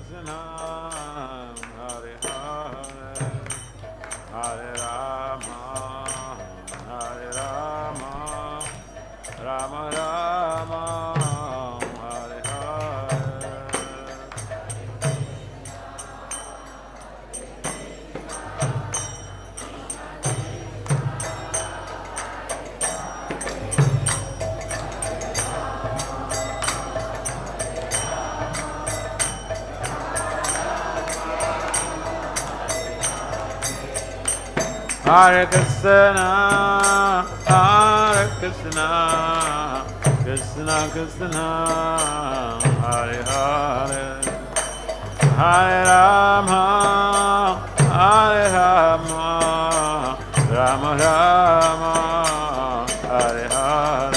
Krishna, Hare Hare, Hare Rama, Hare Rama, Rama Rama, Hare Hare. Hare Krishna, Krishna Krishna, Hare Hare, Hare Rama, Rama Rama, Hare Hare.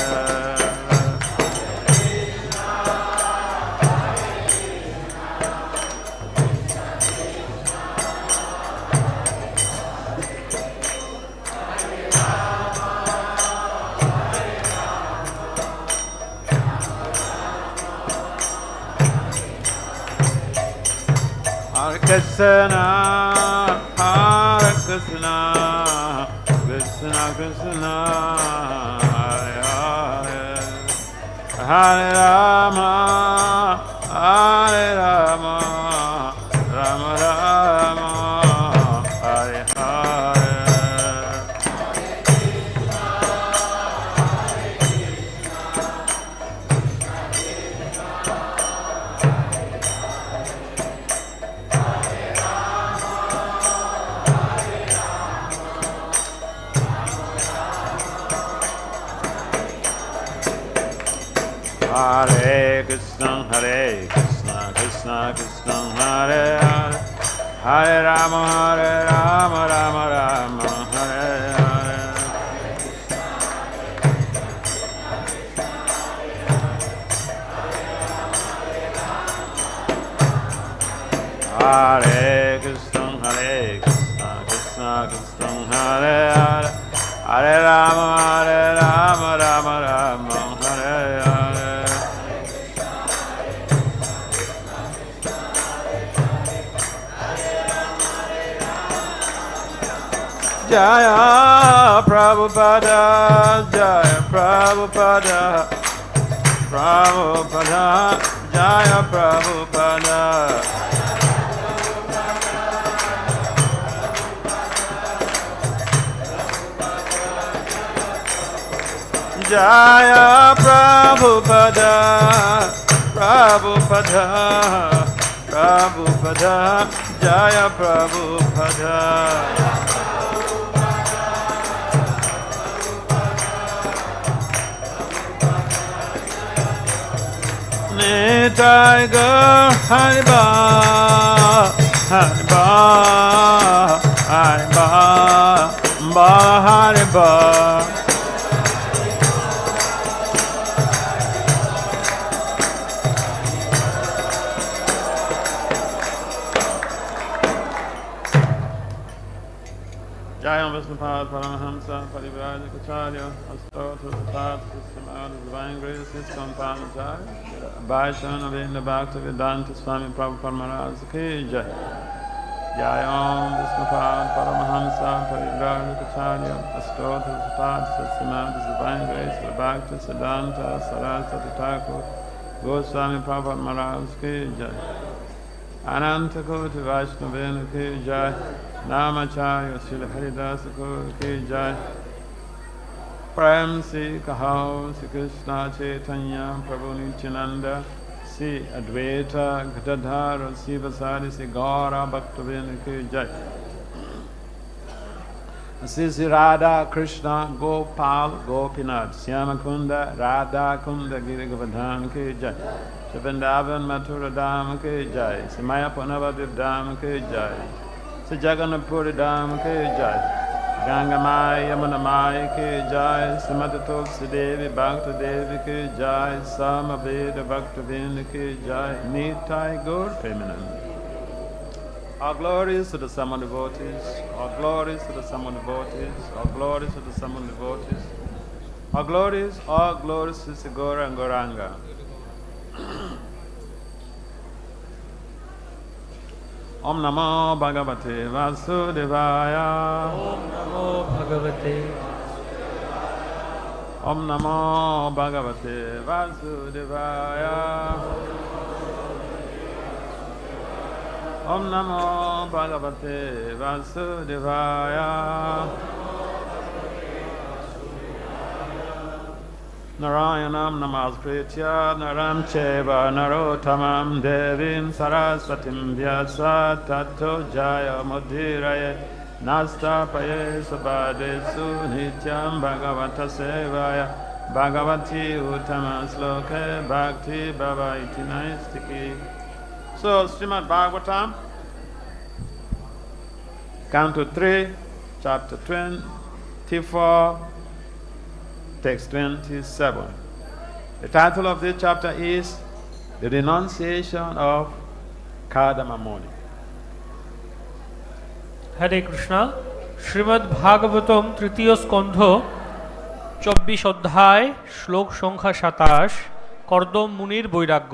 Hare Krishna, Krishna Krishna, Hare Hare, Hare Rama, Rama Rama, Hare Hare. Hare Krishna, Krishna Krishna, Hare Hare, Hare Rama, Rama Rama, Hare Hare. Hare Krishna, Krishna Krishna, Hare Hare, Hare Rama, Rama Hare Hare. Jaya Prabhupada, Jaya Prabhupada, Prabhupada, Jaya Prabhupada. Jaya Prabhupada, Prabhupada, Prabhupada, Jaya Prabhupada. Nitai Gaur Hariba, Hariba, Hariba, Ba Hariba. Jayam Vishnupad Paramahamsa Parivrajacharya Astotra Tath Systematic Divine Grace His Companjaya Vaishana Vinda Bhakti Vedanta Swami Prabhupada Maharaj Ki Jai. Jayam Vishnupad Paramahamsa Parivrajacharya Astotra Tath Systematic Divine Grace Bhakti Siddhanta Saraswati Thakur Goswami Prabhupada Maharaj Ki Jai. Ananta Koti Vaishnavena Ki Jai. Namacharya Srila Haridas Ki Jai. Prem Si Kahao Si Krishna Chaitanya Prabhu Nityananda Si Advaita Gadadhara Si Vasari Si Gaura Bhaktavena Ki Jai. Si Radha Krishna Gopal Gopinath Syamakunda Radha Kunda Giri Govardhan Ki Jai. Vrindavan Mathura Dham Ki Jai. Si Mayapur Navadvip Dham Ki Jai. Si Jagannath Puri Dham Ki Jai. Ganga Maya Yamuna Maya Ki Jai. Srimati Tulsi Devi Bhakta Devi Ki Jai. Samaveda Bhakta Vinda Ki Jai. Nitai Gaur Feminine. All glories to the Sama devotees. All glories to the Sama devotees. All glories to the Sama devotees. All glories to Sigora and Goranga. Om Namo Bhagavate Vasudevaya. Om Namo Bhagavate. Om Namo Bhagavate Vasudevaya. Om Namo Bhagavate Vasudevaya. Narayanam Namaskritya Naram Cheva Narottamam Devim Saraswatim Vyasa Tato Jaya Mudiraye Nastapaye Sabadesu Nityam Bhagavata Sevaya Bhagavati Uttama Sloke Bhakti Bhava Iti Naistiki. So, Srimad Bhagavatam, Canto 3, Chapter 24, Text 27. The title of this chapter is The Renunciation of Kadamamuni. Hare Krishna. Srimad Bhagavatam তৃতীয় স্কন্ধ 24 অধ্যায় শ্লোক সংখ্যা 27 কর্দম মুনির বৈরাগ্য।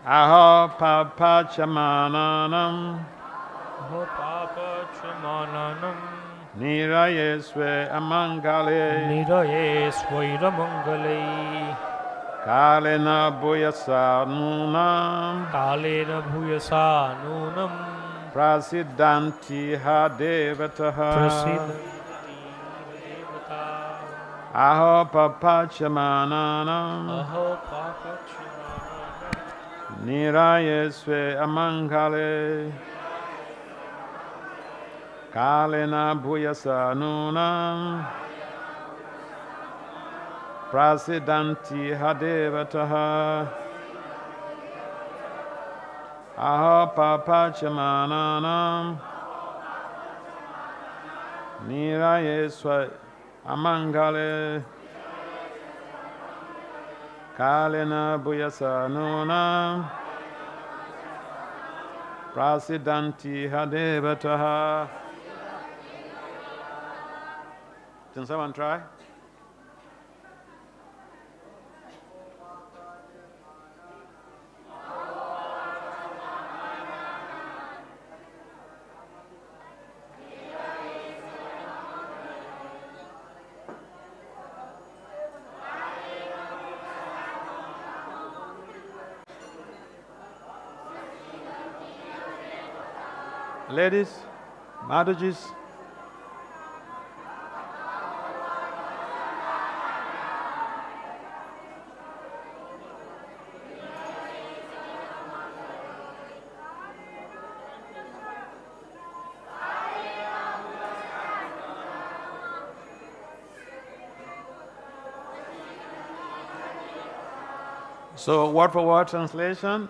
Aho papachamananam Ho papachamananam nirayesve amangale niraye svairamangalai kalena bhuyasa nunam kalena bhuyasa nunam prasiddhanti ha devataha. prasiddhanti devata. Aho papachamananam Aho papachamananam nirayesve amangale kalena bhuyasa nunam prasiddhanti ha devataha. Aho papachamananam nirayesve amangale kalena bhuyasa nunam prasiddhanti ha devataha. Can someone try? Ladies, Madhujis. So, word for word translation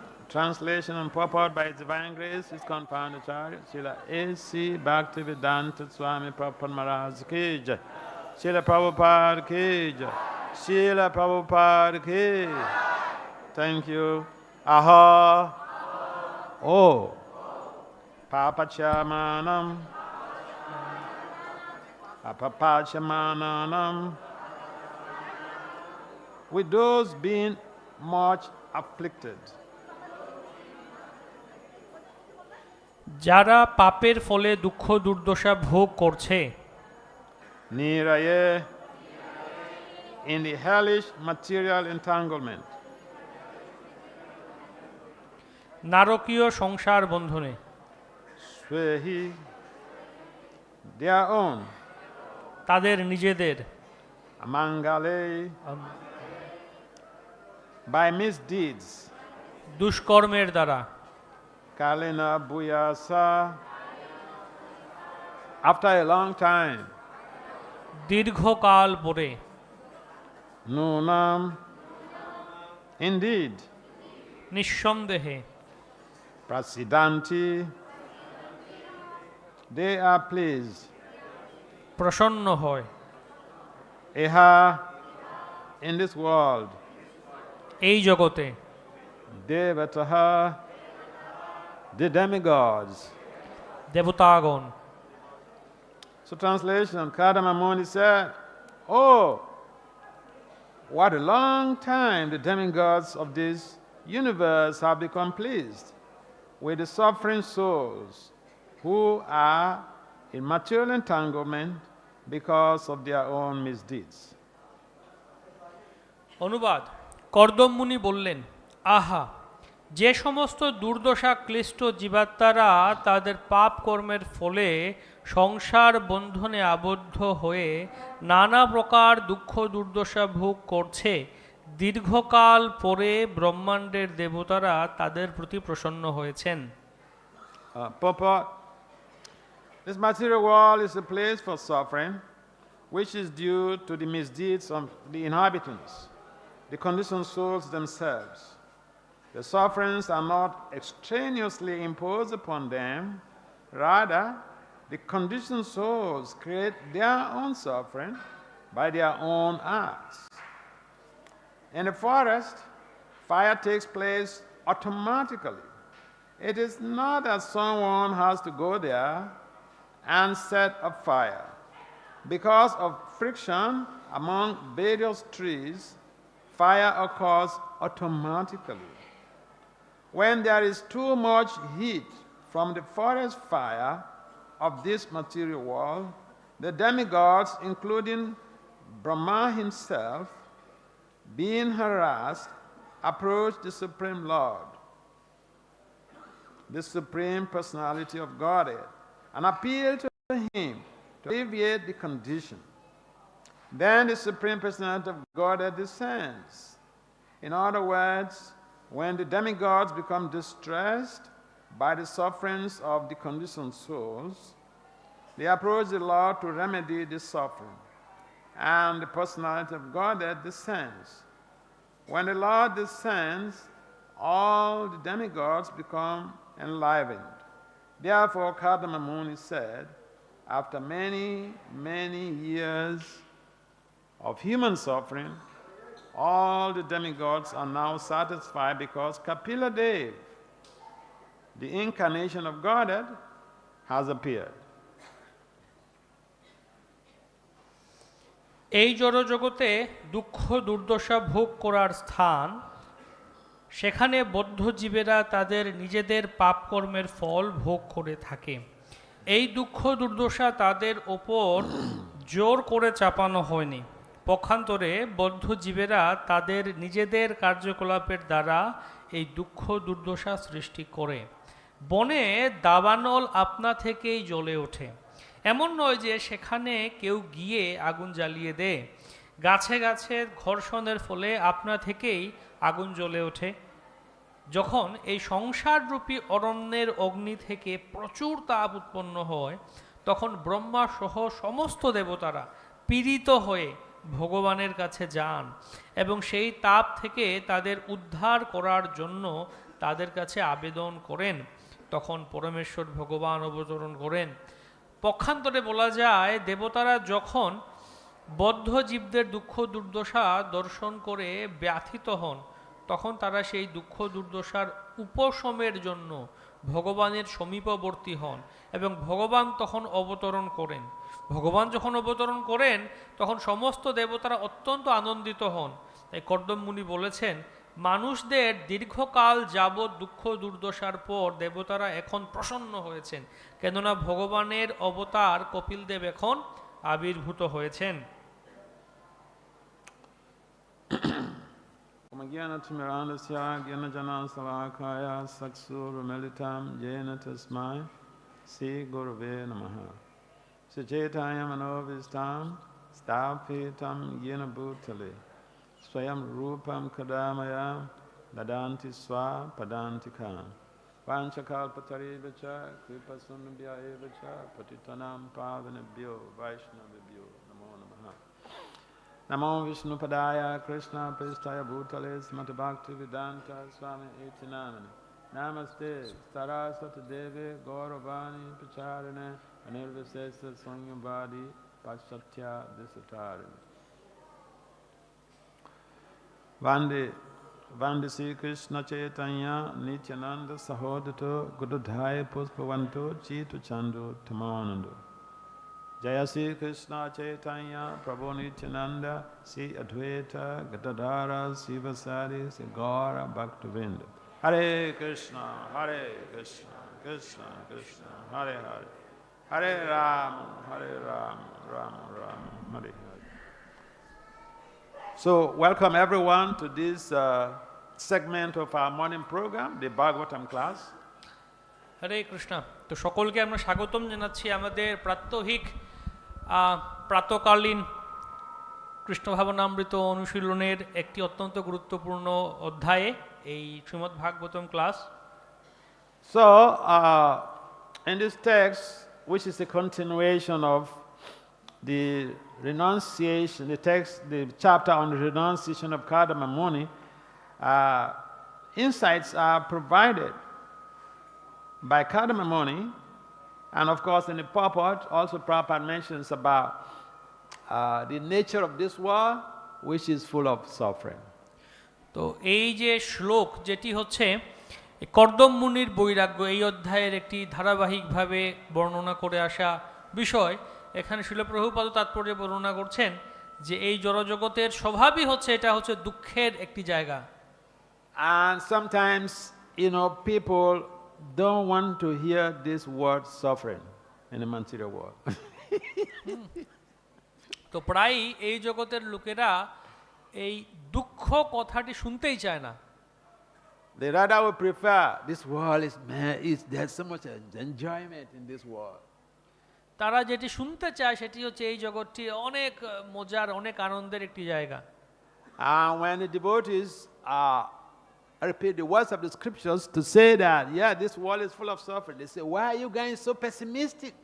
and purport by His Divine Grace is Confounded Acharya Srila A.C. Bhakti Swami Prabhupada Maharaj ki jai. Srila Prabhupada ki jai. Srila Prabhupada ki jai. Thank you. Aha. Oh. Papachamanam. Papachamanam. With those being much afflicted. যারা পাপের ফলে দুঃখ দুর্দশা ভোগ করছে Niraye in the hellish material entanglement. নারকীয় সংসার বন্ধনে Swehi their own. তাদের নিজেদের Amangale by misdeeds. দুষ্কর্মের দ্বারা Kalena Bhuyasa after a long time. দীর্ঘকাল পরে Nunam indeed. নিঃসন্দেহে Prasiddhanti they are pleased. প্রসন্ন হয় Eha in this world. এই জগতে Devataha the demigods. দেবতাগণ। So translation, Kadamamuni said, oh, what a long time the demigods of this universe have become pleased. with the suffering souls who are in material entanglement because of their own misdeeds. অনুবাদ কর্দম মুনি বললেন, আহা, যে সমস্ত দুর্দশা ক্লিষ্ট জীবাত্মারা তাদের পাপ কর্মের ফলে সংসার বন্ধনে আবদ্ধ হয়ে নানা প্রকার দুঃখ দুর্দশা ভোগ করছে, দীর্ঘকাল পরে ব্রহ্মাণ্ডের দেবতারা তাদের প্রতি প্রসন্ন হয়েছেন। Purport. This material world is a place for suffering, which is due to the misdeeds of the inhabitants, the conditioned souls themselves. The sufferings are not extraneously imposed upon them. Rather, the conditioned souls create their own suffering by their own acts. In the forest, fire takes place automatically. It is not that someone has to go there and set a fire. Because of friction among various trees, fire occurs automatically. When there is too much heat from the forest fire of this material world, the demigods, including Brahma himself, being harassed, approach the Supreme Lord, the Supreme Personality of Godhead, and appeal to him to alleviate the condition. Then the Supreme Personality of Godhead descends. In other words, when the demigods become distressed by the sufferings of the conditioned souls, they approach the Lord to remedy this suffering, and the Personality of Godhead descends. When the Lord descends, all the demigods become enlivened. Therefore, Kardama Muni said, after many, many years of human suffering, all the demigods are now satisfied because Kapila Dev, the incarnation of Godhead, has appeared. এই জড়জগতে দুঃখ দুর্দশা ভোগ করার স্থান, সেখানে বদ্ধ জীবেরা তাদের নিজেদের পাপকর্মের ফল ভোগ করে থাকে। এই দুঃখ দুর্দশা তাদের ওপর জোর করে চাপানো হয়নি। পক্ষান্তরে বদ্ধ জীবেরা তাদের নিজেদের কার্যকলাপের দ্বারা এই দুঃখ দুর্দশা সৃষ্টি করে। বনে দাবানল আপনা থেকেই জ্বলে ওঠে, এমন নয় যে সেখানে কেউ গিয়ে আগুন জ্বালিয়ে দেয়। গাছে গাছে ঘর্ষণের ফলে আপনা থেকেই আগুন জ্বলে ওঠে। যখন এই সংসাররূপী অরণ্যের অগ্নি থেকে প্রচুর তাপ উৎপন্ন হয়, তখন ব্রহ্মা সহ সমস্ত দেবতারা পীড়িত হয়ে ভগবানের কাছে যান এবং সেই তাপ থেকে তাদের উদ্ধার করার জন্য তাদের কাছে আবেদন করেন। তখন পরমেশ্বর ভগবান অবতরণ করেন। পক্ষান্তরে বলা যায়, দেবতারা যখন বদ্ধ জীবদের দুঃখ দুর্দশা দর্শন করে ব্যথিত হন, তখন তারা সেই দুঃখ দুর্দশার উপশমের জন্য ভগবানের সমীপবর্তী হন এবং ভগবান তখন অবতরণ করেন। ভগবান যখন অবতরণ করেন, তখন সমস্ত দেবতারা অত্যন্ত আনন্দিত হন। তাই কর্দম মুনি বলেছেন, মানুষদের দীর্ঘকাল যাবৎ দুঃখ দুর্দশার পর দেবতারা এখন প্রসন্ন হয়েছেন, কেননা ভগবানের অবতার কপিলদেব এখন আবির্ভূত হয়েছেন। Gyanatimmirandasya gyanajanansalakaya saksuru-militam jena tasmai Sri Gurave Namaha Sucetaya manovistam stapitam yena bhutale Swayam rupam kadamaya dadanti swa padantikam Panchakalpatarivacha kripasunabhyayevacha patitanam pavanabhyo vaishnavibhyo namo namaha Namo Vishnu Padaya Krishna Pristaya Bhutale Srimad Bhakti Swami Itinamani Namaste Saraswati Devi Gauravani Pacharine Anirvasesa Swanyabadi Paschatya Disatarini Vande Sri Krishna Chaitanya Nityananda Sahodato Gurudhaya Puspavanto Chitu Chandu Tamanando Jaya Sri Krishna Chaitanya Prabhu Nityananda Sri Advaita Gadadhara Sivasari Sri Gaura Bhaktivinoda Hare Krishna, Krishna Krishna, Hare Hare, Hare Ram, Ram Ram, Hare Hare. So, welcome everyone to this segment of our morning program, the Bhagavatam class. হরে কৃষ্ণ। তো সকলকে আমরা স্বাগতম জানাচ্ছি আমাদের প্রাত্যহিক প্রাতকালীন কৃষ্ণ ভাবনামৃত অনুশীলনের একটি অত্যন্ত গুরুত্বপূর্ণ অধ্যায়ে এই Srimad Bhagavatam class. So, in this text, which is a continuation of the renunciation, the chapter on the renunciation of Kadama Muni, insights are provided by Kadama Muni, and of course in the purport also Prabhupada mentions about the nature of this world, which is full of suffering. তো এই যে শ্লোক যেটি হচ্ছে কর্দম মুনির বৈরাগ্য, এই অধ্যায়ের একটি ধারাবাহিকভাবে বর্ণনা করে আসা বিষয়, এখানে শিল প্রভুপাদ তাৎপর্য বর্ণনা করছেন যে এই জড়জগতের স্বভাবই হচ্ছে এটা হচ্ছে দুঃখের একটি জায়গা। And sometimes, people don't want to hear this word suffering in the material world. তো প্রায়ই এই জগতের লোকেরা এই দুঃখ কথাটি শুনতেই চায় না। They rather would prefer this world there's so much enjoyment in this world. তারা যেটি শুনতে চায় সেটি হচ্ছে এই জগৎটি অনেক মজার, অনেক আনন্দের একটি জায়গা। And when the devotees repeat the words of the scriptures to say that, this world is full of suffering, they say, why are you guys so pessimistic?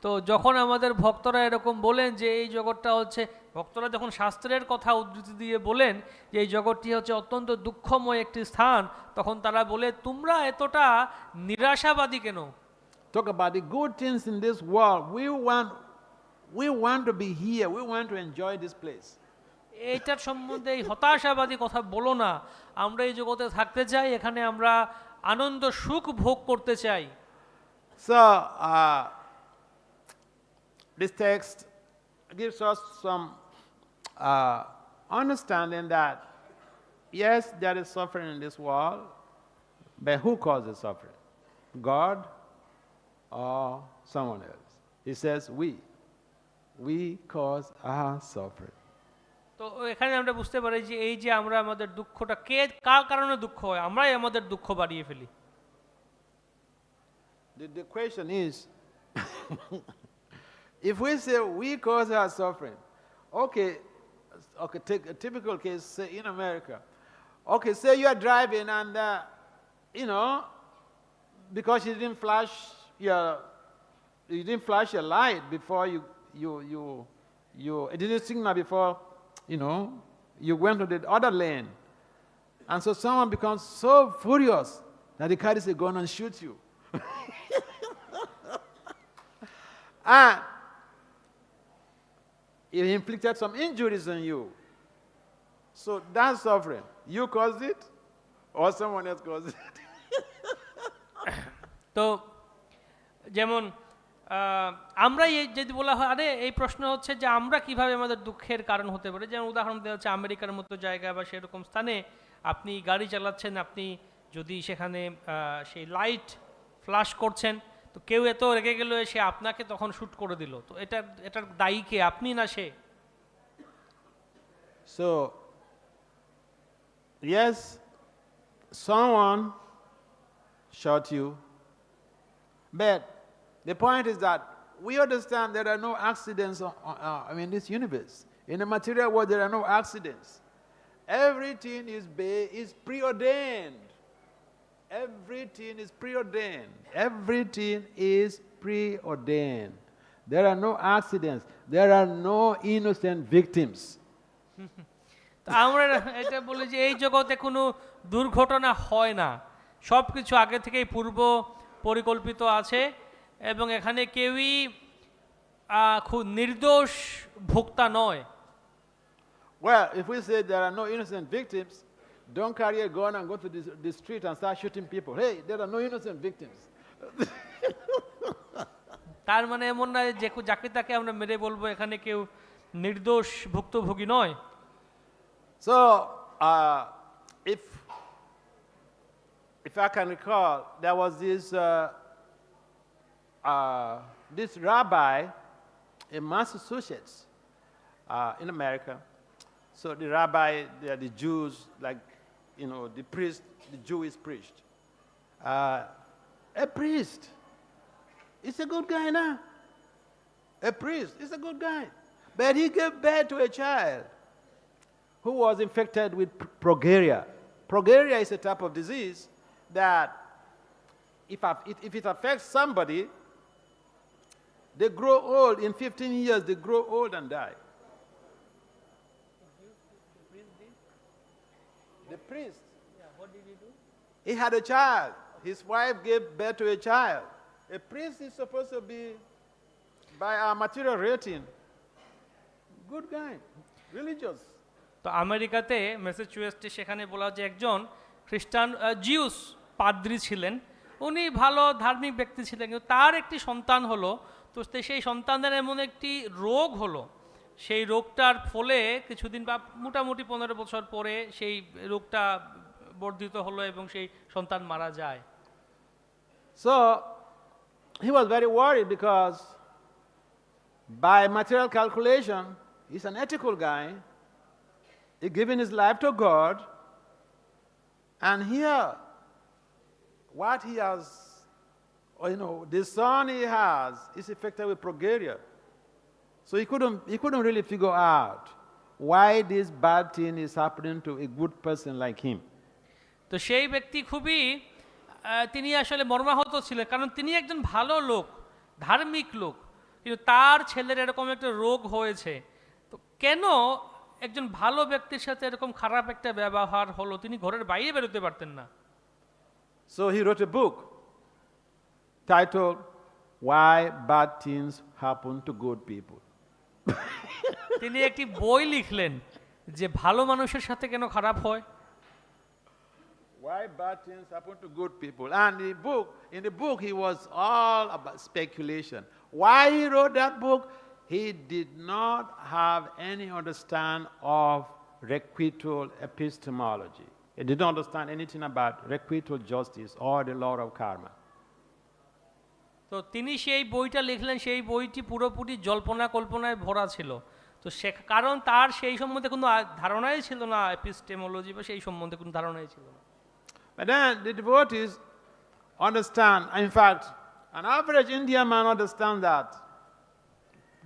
তো যখন আমাদের ভক্তরা এরকম বলেন যে এই জগৎটা হচ্ছে, ভক্তরা যখন শাস্ত্রের কথা উদ্ধৃতি দিয়ে বলেন যে এই জগৎটি হচ্ছে অত্যন্ত দুঃখময় একটি স্থান, তখন তারা বলে তোমরা এতটা নিরাশাবাদী কেন? Talk about the good things in this world. We want to be here. We want to enjoy this place. এইটার সম্বন্ধে এই হতাশাবাদী কথা বলো না। আমরা এই জগতে থাকতে চাই, এখানে আমরা আনন্দ সুখ ভোগ করতে চাই। So, this text gives us some understanding that, yes, there is suffering in this world, but who causes suffering? God or someone else? He says, we cause our suffering. তো এখানে আমরা বুঝতে পারি যে এই যে আমরা আমাদের দুঃখটা কার কারণে দুঃখ হয়, আমরাই আমাদের দুঃখ বাড়িয়ে ফেলি। The question is, if we say we cause our suffering, okay, take a typical case, say in America. Okay, say you are driving and, because you didn't flash your light before it didn't signal before, you went to the other lane. And so someone becomes so furious that he carries a gun and shoots you. And he inflicted some injuries on you. So that's suffering. You caused it or someone else caused it. তো যেমন আমরা যদি বলা হয় আরে এই প্রশ্ন হচ্ছে যে আমরা কিভাবে আমাদের দুঃখের কারণ হতে পারে, যেমন উদাহরণ দেওয়া হচ্ছে আমেরিকার মতো জায়গা বা সেরকম স্থানে আপনি গাড়ি চালাচ্ছেন, আপনি যদি সেখানে সেই লাইট ফ্ল্যাশ করছেন, তো কেউ এত রেগে গেল সে আপনাকে তখন শ্যুট করে দিল, তো এটার দায়ী কে, আপনি না সে? So, yes, someone shot you, but the point is that we understand there are no accidents in this universe. In the material world, there are no accidents. Everything is preordained. Everything is preordained. Everything is preordained. There are no accidents. There are no innocent victims. আমরা এটা বলি যে এই জগতে কোনো দুর্ঘটনা হয় না, সব কিছু আগে থেকেই পূর্ব পরিকল্পিত আছে এবং এখানে কেউই খুব নির্দোষ ভোক্তা নয়। Well, if we say there are no innocent victims, don't carry a gun and go to the street and start shooting people. Hey, there are no innocent victims. তার মানে এমন না যে যাকে তাকে আমরা মেরে বলবো এখানে কেউ নির্দোষ ভুক্তভোগী নয়। So, if if I can recall, there was this rabbi in Massachusetts, in America. So the rabbi, the Jews, like, the priest, the Jewish priest. A priest, he's a good guy now. A priest, he's a good guy. But he gave birth to a child who was infected with progeria. Progeria is a type of disease that if it affects somebody, they grow old. In 15 years, they grow old and die. The priest. Yeah, what did he do? He had a child. His wife gave birth to a child. A priest is supposed to be, by our material rating, good guy, religious. তো আমেরিকাতে ম্যাসাচুসেটসে সেখানে বলা যে একজন খ্রিস্টান Zeus পাদ্রী ছিলেন, উনি ভালো ধার্মিক ব্যক্তি ছিলেন, কিন্তু তার একটি সন্তান হলো, তো সেই সন্তানের এমন একটি রোগ হলো, সেই রোগটার ফলে কিছুদিন বা মোটামুটি 15 বছর পরে সেই রোগটা বর্ধিত হলো এবং সেই সন্তান মারা যায়। So he was very worried because by material calculation, he's an ethical guy. He's giving his life to God. And here, what he has, the son he has is affected with progeria. So he couldn't really figure out why this bad thing is happening to a good person like him. তো সেই ব্যক্তি খুবই তিনি আসলে মর্মাহত ছিলেন, কারণ তিনি একজন ভালো লোক, ধার্মিক লোক, কিন্তু তার ছেলের এরকম একটা রোগ হয়েছে। তো কেন একজন ভালো ব্যক্তির সাথে এরকম খারাপ একটা ব্যবহার হলো, তিনি ঘরের বাইরে বেরোতে পারতেন না। So he wrote a book titled Why Bad Things Happen to Good People. তিনি একটি বই লিখলেন যে ভালো মানুষের সাথে কেন খারাপ হয়। Why bad things happen to good people. And in the book, he was all about speculation. Why he wrote that book? He did not have any understanding of requital epistemology. He did not understand anything about requital justice or the law of karma. তো তিনি সেই বইটা লিখলেন, সেই বইটি পুরোপুরি জল্পনা কল্পনায় ভরা ছিল। তো কারণ তার সেই সম্বন্ধে কোনো ধারণাই ছিল না, এপিস্টেমোলজি বা সেই সম্বন্ধে কোনো ধারণাই ছিল না। But then the devotees understand, in fact, an average Indian man understands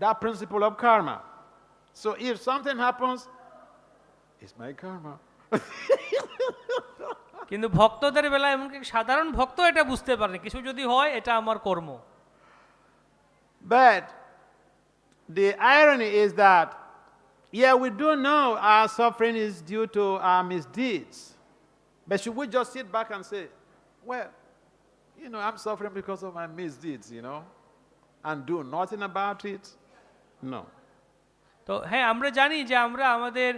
that principle of karma. So if something happens, it's my karma. কিন্তু ভক্তদের বেলায় এমনকি সাধারণ ভক্ত এটা বুঝতে পারে, কিছু যদি হয় এটা আমার কর্ম। But the irony is that, yeah, we do know our suffering is due to our misdeeds. But should we just sit back and say, well, I'm suffering because of my misdeeds, and do nothing about it? No. তো হ্যাঁ, আমরা জানি যে আমরা আমাদের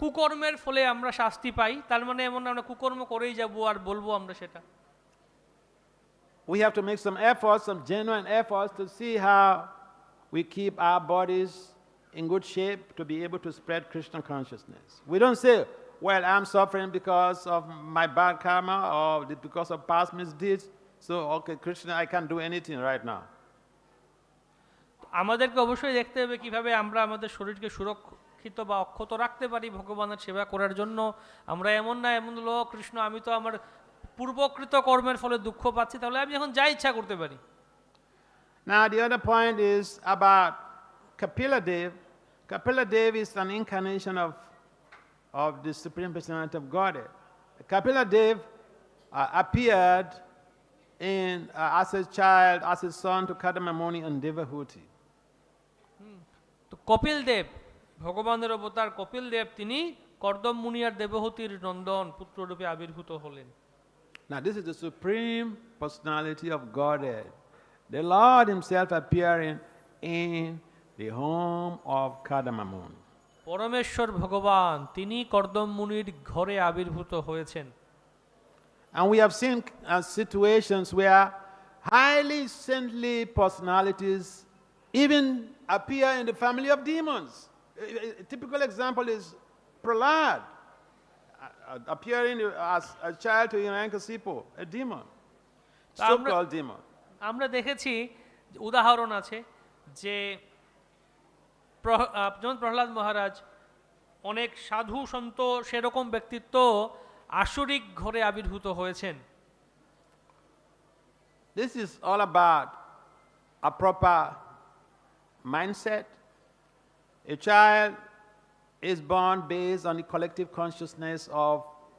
কুকর্মের ফলে আমরা শাস্তি পাই, তার মানে এমন আমরা কুকর্ম করেই যাব আর বলবো আমরা সেটা। We have to make some efforts, some genuine efforts to see how we keep our bodies in good shape to be able to spread Krishna consciousness. We don't say, well, I'm suffering because of my bad karma or because of past misdeeds, so, okay, Krishna, I can't do anything right now. আমাদেরকে অবশ্যই দেখতে হবে কিভাবে আমরা আমাদের শরীরকে সুরক্ষিত বা অক্ষত রাখতে পারি ভগবানের সেবা করার জন্য। আমরা এমন না এমন লোক, কৃষ্ণ আমি তো আমার পূর্বকৃত কর্মের ফলে দুঃখ পাচ্ছি, তাহলে আমি এখন যা ইচ্ছা করতে পারি। Now the other point is about Kapila Dev. Kapila Dev is an incarnation of the Supreme Personality of Godhead. Kapila Dev appeared as a child, as a son to Kadama Muni and Devahuti. তো কপিল দেব, ভগবানের অবতার কপিল দেব, তিনি কর্দম মুনি আর দেবহূতির নন্দন পুত্ররূপে আবির্ভূত হলেন। Now this is the Supreme Personality of Godhead. The Lord Himself appearing in the home of Kadama Muni. পরমেশ্বর ভগবান তিনি কর্দম মুনির ঘরে আবির্ভূত হয়েছেন। And we have seen situations where highly saintly personalities even appear in the family of demons. A typical example is Prahlad. appearing as a child to Hiranyakasipu, a demon, তা আমরা- so-called demon. আমরা দেখেছি উদাহরণ আছে যে যেমন প্রহ্লাদ মহারাজ অনেক সাধু সন্ত সেরকম ব্যক্তিত্ব আসরিক ঘরে আবির্ভূত হয়েছেন। This is all about a proper mindset. A child is born based on the collective consciousness of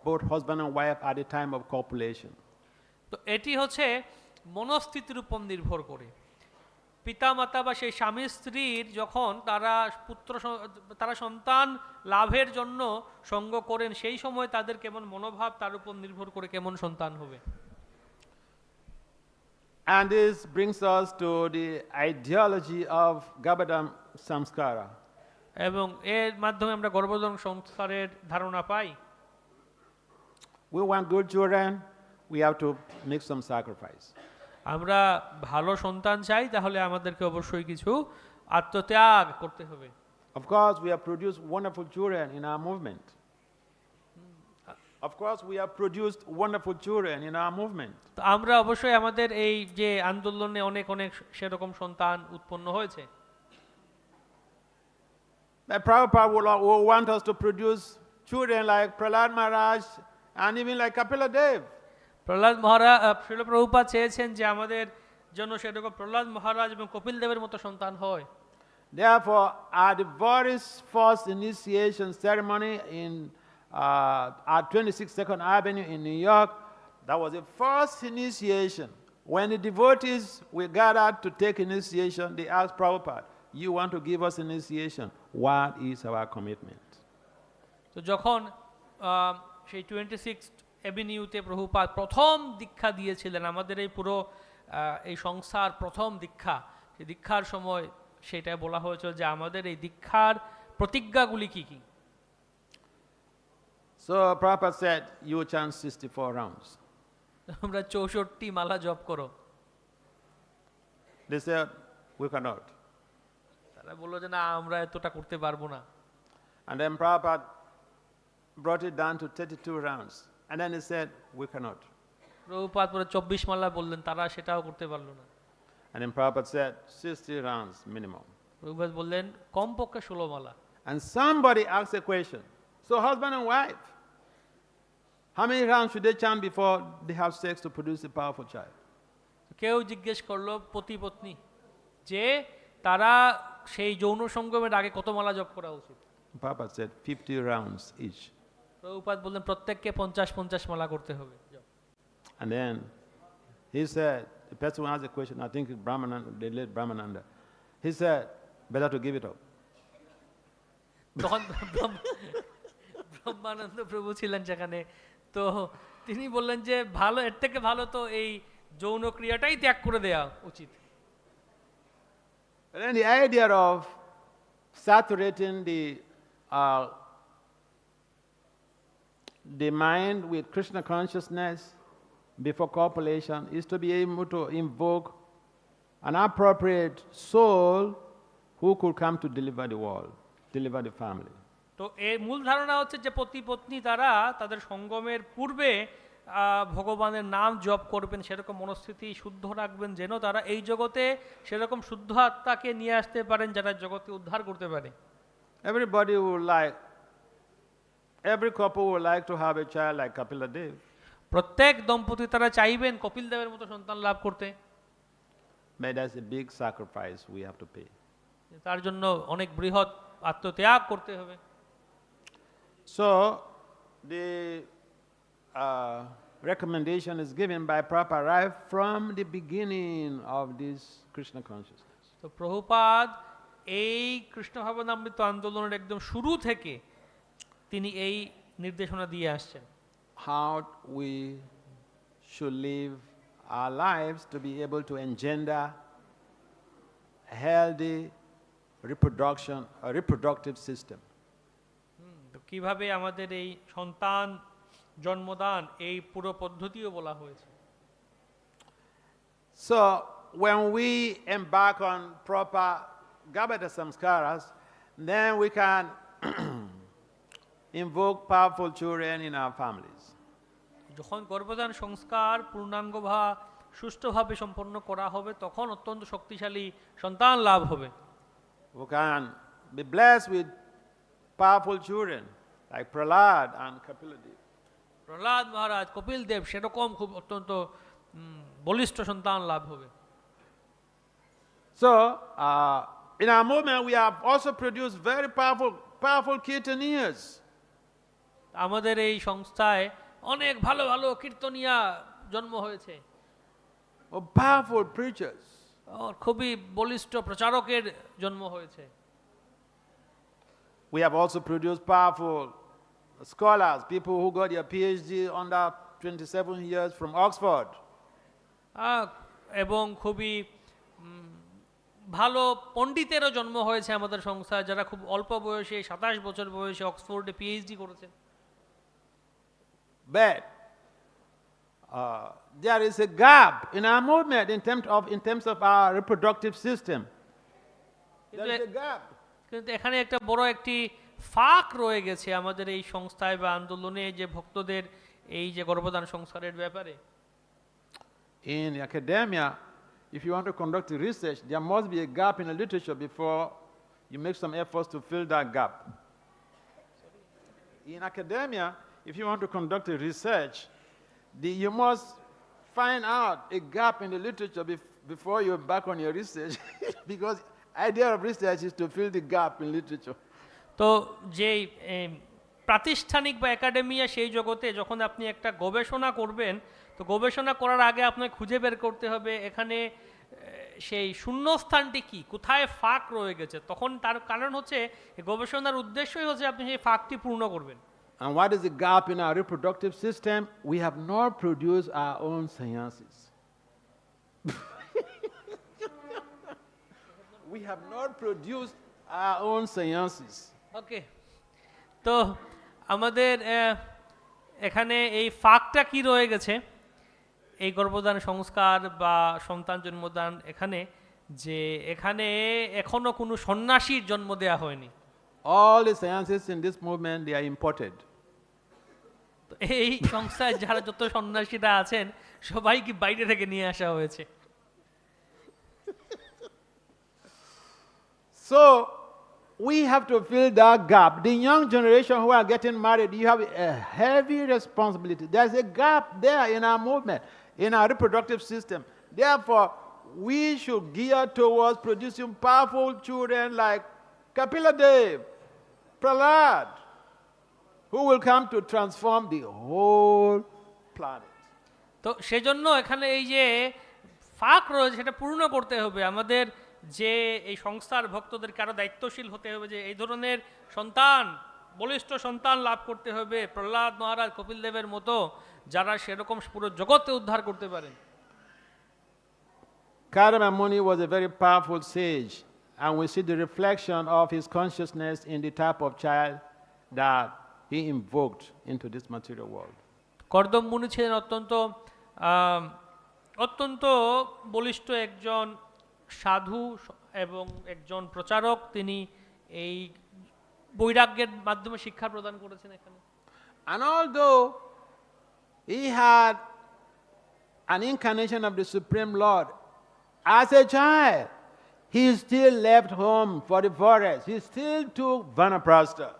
both husband and wife at the time of copulation. তো এটি হচ্ছে মনস্থিতির উপর নির্ভর করে। পিতামাতা বা সেই স্বামী স্ত্রীর যখন তারা সন্তান লাভের জন্য সঙ্গ করেন সেই সময় তাদের কেমন মনোভাব তার উপর নির্ভর করে কেমন সন্তান হবে। And this brings us to the ideology of Garbhodam Samskara. এবং এর মাধ্যমে আমরা গর্ভধারণ সংস্কারের ধারণা পাই। We want good children, we have to make some sacrifice. আমরা ভালো সন্তান চাই, তাহলে আমাদেরকে অবশ্যই কিছু আত্মত্যাগ করতে হবে। Of course, we have produced wonderful children in our movement. Of course, we have produced wonderful children in our movement. তো আমরা অবশ্যই আমাদের এই যে আন্দোলনে অনেক অনেক সেরকম সন্তান উৎপন্ন হয়েছে। But Prabhupada will want us to produce children like Prahlad Maharaj and even like Kapila Dev. Prahlad মহারাজ শিল প্রভুপাদ চেয়েছেন যে আমাদের জন্য সেরকম প্রহ্লাদ মহারাজ এবং কপিল দেবের মতো সন্তান হয়। Therefore, at the very first initiation ceremony in at 26th Avenue in New York, that was the first initiation. When the devotees were gathered to take initiation, they asked Prabhupada, "You want to give us initiation? What is our commitment?" তো যখন সেই 26th অ্যাভিনিউতে Prabhupada প্রথম দীক্ষা দিয়েছিলেন, আমাদের এই পুরো এই সংসার প্রথম দীক্ষা, সেই দীক্ষার সময় সেটা বলা হয়েছিল যে আমাদের এই দীক্ষার প্রতিজ্ঞাগুলি কি কি। So Prabhupada said, "You chant 64 rounds." আমরা 64 মালা জপ করো। They said, "We cannot." তারা বললো যে না, আমরা এতটা করতে পারবো না। And then Prabhupada brought it down to 32 rounds. And then he said, "We cannot." Prabhupada পরে 24 মালা বললেন, তারা সেটাও করতে পারলো না। And then Prabhupada said, 60 rounds minimum. Prabhupada বললেন কমপক্ষে 16 মালা। And somebody asked a question. So husband and wife, how many rounds should they chant before they have sex to produce a powerful child? কেউ জিজ্ঞেস করলো পতি পত্নী যে তারা সেই যৌন সঙ্গমের আগে কত মালা জপ করা উচিত। Prabhupada said 50 rounds each. Prabhupada বললেন প্রত্যেককে 50 মালা করতে হবে। And then he said, the person who asked the question, I think Brahmananda, the late Brahmananda, he said, better to give it up. তখন ব্রহ্মানন্দ প্রভু ছিলেন সেখানে, তো তিনি বললেন যে ভালো, এর থেকে ভালো তো এই যৌন ক্রিয়াটাই ত্যাগ করে দেয়া উচিত। And then the idea of saturating the mind with Krishna consciousness before copulation is to be able to invoke an appropriate soul who could come to deliver the world, deliver the family. তো এর মূল ধারণা হচ্ছে যে পতি পত্নী তারা তাদের সঙ্গমের পূর্বে ভগবানের নাম জপ করবেন, সেরকম মনস্থিতি শুদ্ধ রাখবেন যেন তারা এই জগতে সেরকম শুদ্ধ আত্মাকে নিয়ে আসতে পারেন যারা জগতে উদ্ধার করতে পারে। Every couple would like to have a child like Kapila Dev. প্রত্যেক দম্পতি তারা চাইবেন কপিল দেবের মতো সন্তান লাভ করতে। But that's a big sacrifice we have to pay. তার জন্য অনেক বৃহৎ আত্মত্যাগ করতে হবে। So the recommendation is given by Prabhupada right from the beginning of this Krishna consciousness. তো প্রভুপাদ এই কৃষ্ণ ভাবনামৃত আন্দোলনের একদম শুরু থেকে তিনি এই নির্দেশনা দিয়ে আসছেন how we should live our lives to be able to engender healthy reproductive system. তো কিভাবে আমাদের এই সন্তান জন্মদান এই পুরো পদ্ধতিও বলা হয়েছে। So when we embark on proper Garbhodam samskaras, then we can invoke powerful children in our families. যখন গর্ভধান সংস্কার পূর্ণাঙ্গ বা সুষ্ঠুভাবে সম্পন্ন করা হবে তখন অত্যন্ত শক্তিশালী সন্তান লাভ হবে। We can be blessed with powerful children like Prahlad and Kapildev. Prahlad মহারাজ, কপিল দেব সেরকম খুব অত্যন্ত বলিষ্ঠ সন্তান লাভ হবে। So, in our movement, we have also produced very powerful kirtanias. আমাদের এই সংস্থায় অনেক ভালো ভালো কীর্তনিয়া জন্ম হয়েছে, Or powerful preachers. খুবই বলিষ্ঠ প্রচারকের জন্ম হয়েছে। We have also produced powerful scholars, people who got their PhD under 27 years from Oxford. এবং খুবই ভালো পণ্ডিতেরও জন্ম হয়েছে আমাদের সংস্থায়, যারা খুব অল্প বয়সে 27 বছর বয়সে অক্সফোর্ডে পিএইচডি করেছেন। But there is a gap in our movement in terms of our reproductive system. There is a gap. কিন্তু এখানে একটা বড় একটি ফাঁক রয়ে গেছে আমাদের এই সংস্থায় বা আন্দোলনে, যে ভক্তদের এই যে গর্ভধান সংস্কারের ব্যাপারে। In academia, if you want to conduct a research, there must be a gap in the literature before you make some efforts to fill that gap. In academia, if you want to conduct a research, you must find out a gap in the literature before you embark on your research, because idea of research is to fill the gap in literature. তো যে প্রাতিষ্ঠানিক বা academia সেই জগতে যখন আপনি একটা গবেষণা করবেন, তো গবেষণা করার আগে আপনাকে খুঁজে বের করতে হবে এখানে সেই শূন্যস্থানটি কি, কোথায় ফাঁক রয়ে গেছে। তখন তার কারণ হচ্ছে গবেষণার উদ্দেশ্যই হচ্ছে আপনি সেই ফাঁকটি পূর্ণ করবেন। And what is the gap in our reproductive system? We have not produced our own sciences. We have not produced our own sciences. ওকে, তো আমাদের এখানে এই ফাঁকটা কি রয়ে গেছে এই গর্ভধান সংস্কার বা সন্তান জন্মদান এখানে, যে এখানে এখনো কোনো সন্ন্যাসীর জন্ম দেয়া হয়নি। All the sciences in this movement, they are imported. তো এই সংস্থায় যারা যত সন্ন্যাসীরা আছেন সবাইকে বাইরে থেকে নিয়ে আসা হয়েছে। So we have to fill that gap. The young generation who are getting married, you have a heavy responsibility. There's a gap there in our movement, in our reproductive system. Therefore, we should gear towards producing powerful children like Kapildev, Prahlad, who will come to transform the whole planet. তো সেজন্য এখানে এই যে ফাঁক রয়েছে সেটা পূর্ণ করতে হবে। আমাদের যে এই সংস্থার ভক্তদেরকে আরো দায়িত্বশীল হতে হবে, যে এই ধরনের সন্তান, বলিষ্ঠ সন্তান লাভ করতে হবে প্রহ্লাদ মহারাজ, কপিল দেবের মতো, যারা সেরকম পুরো জগতে উদ্ধার করতে পারেন। Karma Muni was a very powerful sage, and we see the reflection of his consciousness in the type of child that he invoked into this material world. কর্দম মুনি ছিলেন অত্যন্ত বলিষ্ঠ একজন সাধু এবং একজন প্রচারক। তিনি এই বৈরাগ্যের মাধ্যমে শিক্ষা প্রদান করেছেন এখানে। And although he had an incarnation of the Supreme Lord as a child, he still left home for the forest. He still took vanaprastha.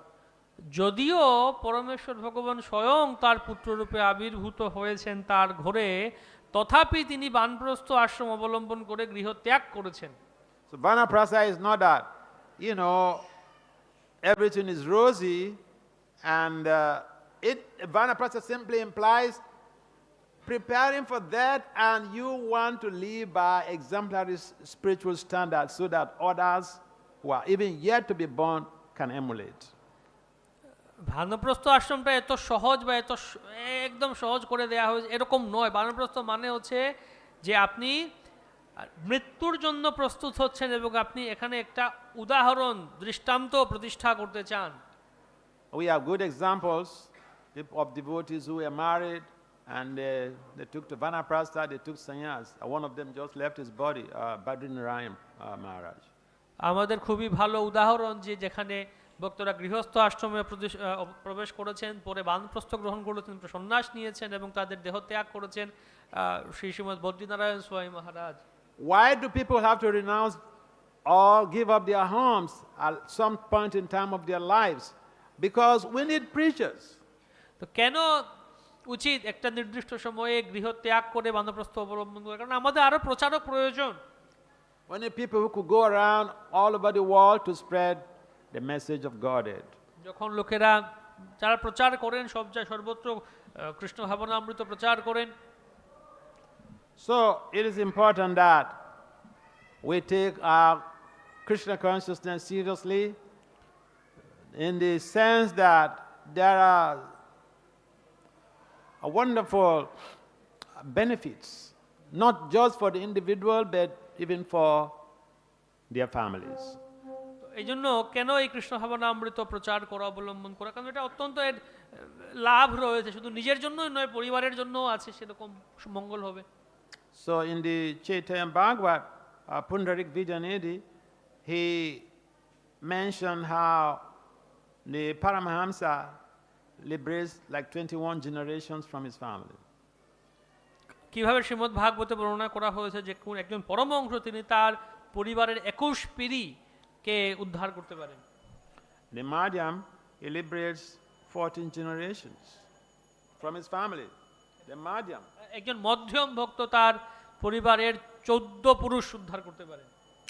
যদিও পরমেশ্বর ভগবান স্বয়ং তার পুত্ররূপে আবির্ভূত হয়েছেন তার ঘরে, তথাপি তিনি বানপ্রস্থ আশ্রম অবলম্বন করে গৃহ ত্যাগ করেছেন। So vanaprastha is not that, everything is rosy, and vanaprastha simply implies preparing for that, and you want to live by exemplary spiritual standards so that others who are even yet to be born can emulate. বানপ্রস্থ আশ্রমটা এত সহজ বা এত একদম সহজ করে দেয়া হয়েছে এরকম নয়। বানপ্রস্থ মানে হচ্ছে যে আপনি মৃত্যুর জন্য প্রস্তুত হচ্ছেন এবং আপনি এখানে একটা উদাহরণ, দৃষ্টান্ত প্রতিষ্ঠা করতে চান। We have good examples of devotees who were married and they took to vanaprastha, they took sannyas. One of them just left his body, Badrinarayan Maharaj. আমাদের খুবই ভালো উদাহরণ যে যেখানে ভক্তরা গৃহস্থ আশ্রমে প্রবেশ করেছেন, পরে বানপ্রস্থ গ্রহণ করেছেন, সন্ন্যাস নিয়েছেন এবং তাদের দেহ ত্যাগ করেছেন শ্রী শ্রীমদ বদ্রীনারায়ণ স্বামী মহারাজ। Why do people have to renounce or give up their homes at some point in time of their lives? Because we need preachers. তো কেন উচিত একটা নির্দিষ্ট সময়ে গৃহ ত্যাগ করে বানপ্রস্থ অবলম্বন করা? কারণ আমাদের আরো প্রচারক প্রয়োজন। We need people who could go around all over the world to spread the message of Godhead. যখন লোকেরা যারা প্রচার করেন সব জায়গায় সর্বত্র কৃষ্ণ ভাবনামৃত প্রচার করেন। So it is important that we take our Krishna consciousness seriously in the sense that there are wonderful benefits, not just for the individual but even for their families. এই জন্য কেন এই কৃষ্ণ ভাবনামৃত প্রচার করা অবলম্বন করা? কারণ এটা অত্যন্ত এর লাভ রয়েছে, শুধু নিজের জন্যই নয় পরিবারের জন্যও আছে, সেরকম মঙ্গল হবে। So in the Chaitanya Bhagavat, Pundarik Vijayanidhi, he mentioned how the Paramahamsa liberates like 21 generations from his family. কিভাবে শ্রীমদ ভাগবতে বর্ণনা করা হয়েছে যে কোন একজন পরমহংস তিনি তার পরিবারের 21 পিঁড়িকে উদ্ধার করতে পারেন। The Madhyam, he liberates 14 generations from his family. The Madhyam. একজন মধ্যম ভক্ত তার পরিবারের 14 পুরুষ উদ্ধার করতে পারেন।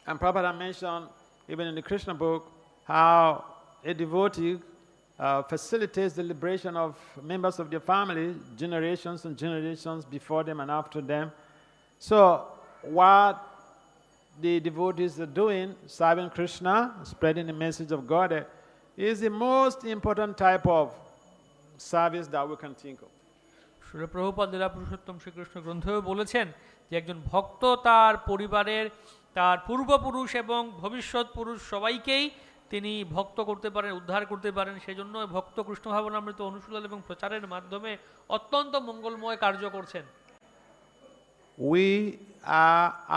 And Prabhupada mentioned even in the Krishna book how a devotee facilitates the liberation of members of their family, generations and generations before them and after them. So what the devotees are doing, serving Krishna, spreading the message of God, is the most important type of service that we can think of. Srila Prabhupada লীলা পুরুষোত্তম শ্রীকৃষ্ণ গ্রন্থেও বলেছেন যে একজন ভক্ত তার পরিবারের তার পূর্বপুরুষ এবং ভবিষ্যৎ পুরুষ সবাইকেই তিনি ভক্ত করতে পারেন, উদ্ধার করতে পারেন। সেজন্য ভক্ত কৃষ্ণ ভাবনামৃত অনুশীলন এবং প্রচারের মাধ্যমে অত্যন্ত মঙ্গলময় কার্য করছেন।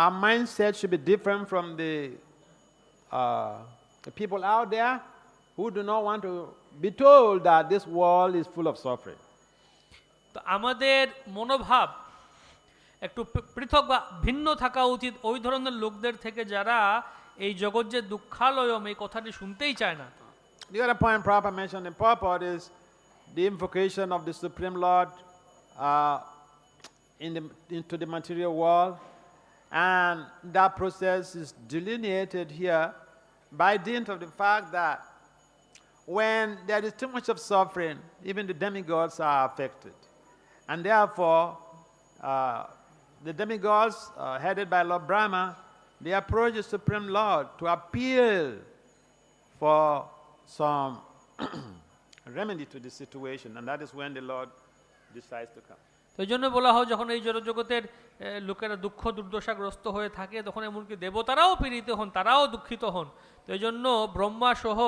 Our mindset should be different from the people out there who do not want to be told that this world is full of suffering. তো আমাদের মনোভাব একটু পৃথক বা ভিন্ন থাকা উচিত ওই ধরনের লোকদের থেকে যারা এই জগৎ যে দুঃখালয়ম এই কথাটি শুনতেই চায় না। The other point Prabhupada mentioned in purport is the invocation of the Supreme Lord into the material world, and that process is delineated here by dint of the fact that when there is too much of suffering, even the demigods are affected. And therefore, the demigods, headed by Lord Brahma, they approach the Supreme Lord to appeal for some remedy to the situation, and that is when the Lord decides to come. তো এই জন্য বলা হয় যখন এই জড়জগতের লোকেরা দুঃখ দুর্দশাগ্রস্ত হয়ে থাকে তখন এমনকি দেবতারাও পীড়িত হন, তারাও দুঃখিত হন। তো এই জন্য ব্রহ্মা সহ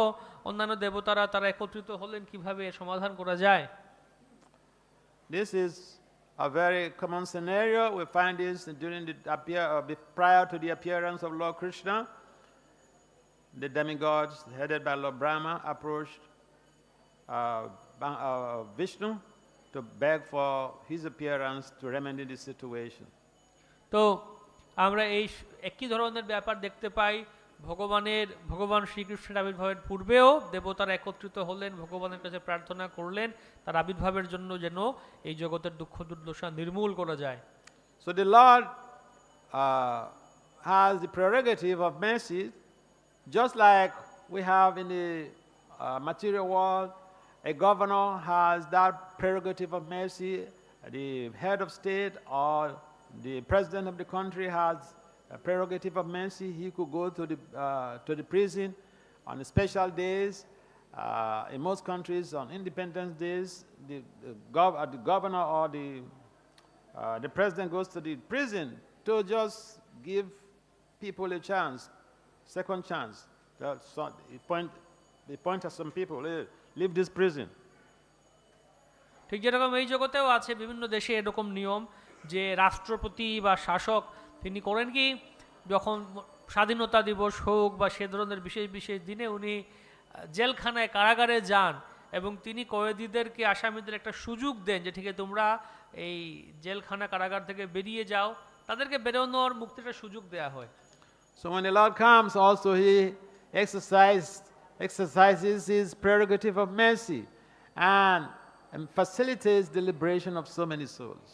অন্যান্য দেবতারা তারা একত্রিত হলেন কিভাবে এর সমাধান করা যায়। This is a very common scenario. We find this during prior to the appearance of Lord Krishna. The demigods headed by Lord Brahma approached Vishnu to beg for his appearance to remedy the situation. তো আমরা এই একই ধরনের ব্যাপার দেখতে পাই ভগবান শ্রীকৃষ্ণের আবির্ভাবের পূর্বেও দেবতারা একত্রিত হলেন, ভগবানের কাছে প্রার্থনা করলেন তার আবির্ভাবের জন্য যেন এই জগতের দুঃখ দুর্দশা নির্মূল করা যায়। So the Lord has the prerogative of mercy, just like we have in the material world. A governor has that prerogative of mercy. The head of state or the president of the country has a prerogative of mercy. He could go to the prison on special days. In most countries, on Independence Days, the governor or the president goes to the prison to just give people a chance, second chance. They point at some people, hey, leave this prison. ঠিক যেরকম এই জগতেও আছে বিভিন্ন দেশে এরকম নিয়ম যে রাষ্ট্রপতি বা শাসক তিনি করেন কি যখন স্বাধীনতা দিবস হোক বা সে ধরনের বিশেষ বিশেষ দিনে উনি জেলখানায় কারাগারে যান এবং তিনি কয়েদিদেরকে আসামিদের একটা সুযোগ দেন যে ঠিক আছে তোমরা এই জেলখানা কারাগার থেকে বেরিয়ে যাও, তাদেরকে বেরোনোর মুক্তির সুযোগ দেয়া হয়। So when the Lord comes, also He exercises His prerogative of mercy and facilitates the liberation of so many souls.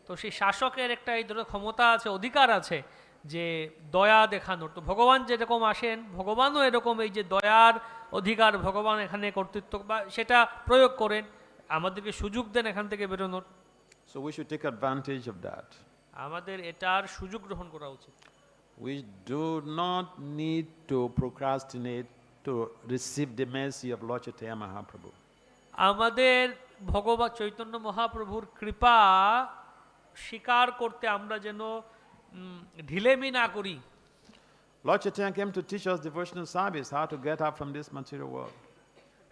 তো সেই শাসকের একটা এই ধরনের ক্ষমতা আছে, অধিকার আছে যে দয়া দেখানোর। তো ভগবান যেরকম আসেন, ভগবানও এরকম এই যে দয়ার অধিকার ভগবান এখানে কর্তৃত্ব বা সেটা প্রয়োগ করেন, আমাদেরকে সুযোগ দেন এখান থেকে বেরোনোর। So we should take advantage of that. আমাদের এটার সুযোগ গ্রহণ করা উচিত। We do not need to procrastinate to receive the mercy of Lord Chaitanya Mahaprabhu. আমাদের ভগবান চৈতন্য মহাপ্রভুর কৃপা স্বীকার করতে আমরা যেন ঢিলেমি না করি। Lord Chaitanya came to teach us devotional service, how to get up from this material world.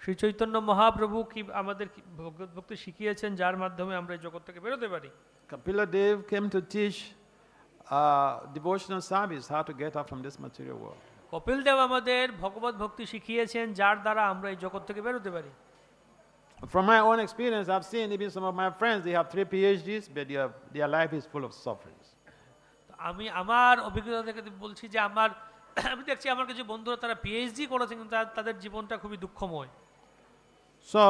Shri Chaitanya Mahaprabhu কি আমাদের ভক্তি শিখিয়েছেন যার মাধ্যমে আমরা এই জগৎ থেকে বেরোতে পারি। Kapila Dev came to teach devotional service, how to get up from this material world. Kapil Dev আমাদের ভগবত ভক্তি শিখিয়েছেন যার দ্বারা আমরা এই জগৎ থেকে বেরোতে পারি। From my own experience, I've seen even some of my friends, they have 3 PhDs, but their life is full of sufferings. আমি আমার অভিজ্ঞতা থেকে বলছি যে আমি দেখছি আমার কিছু বন্ধুরা তারা পিএইচডি করেছেন কিন্তু তাদের জীবনটা খুবই দুঃখময়। So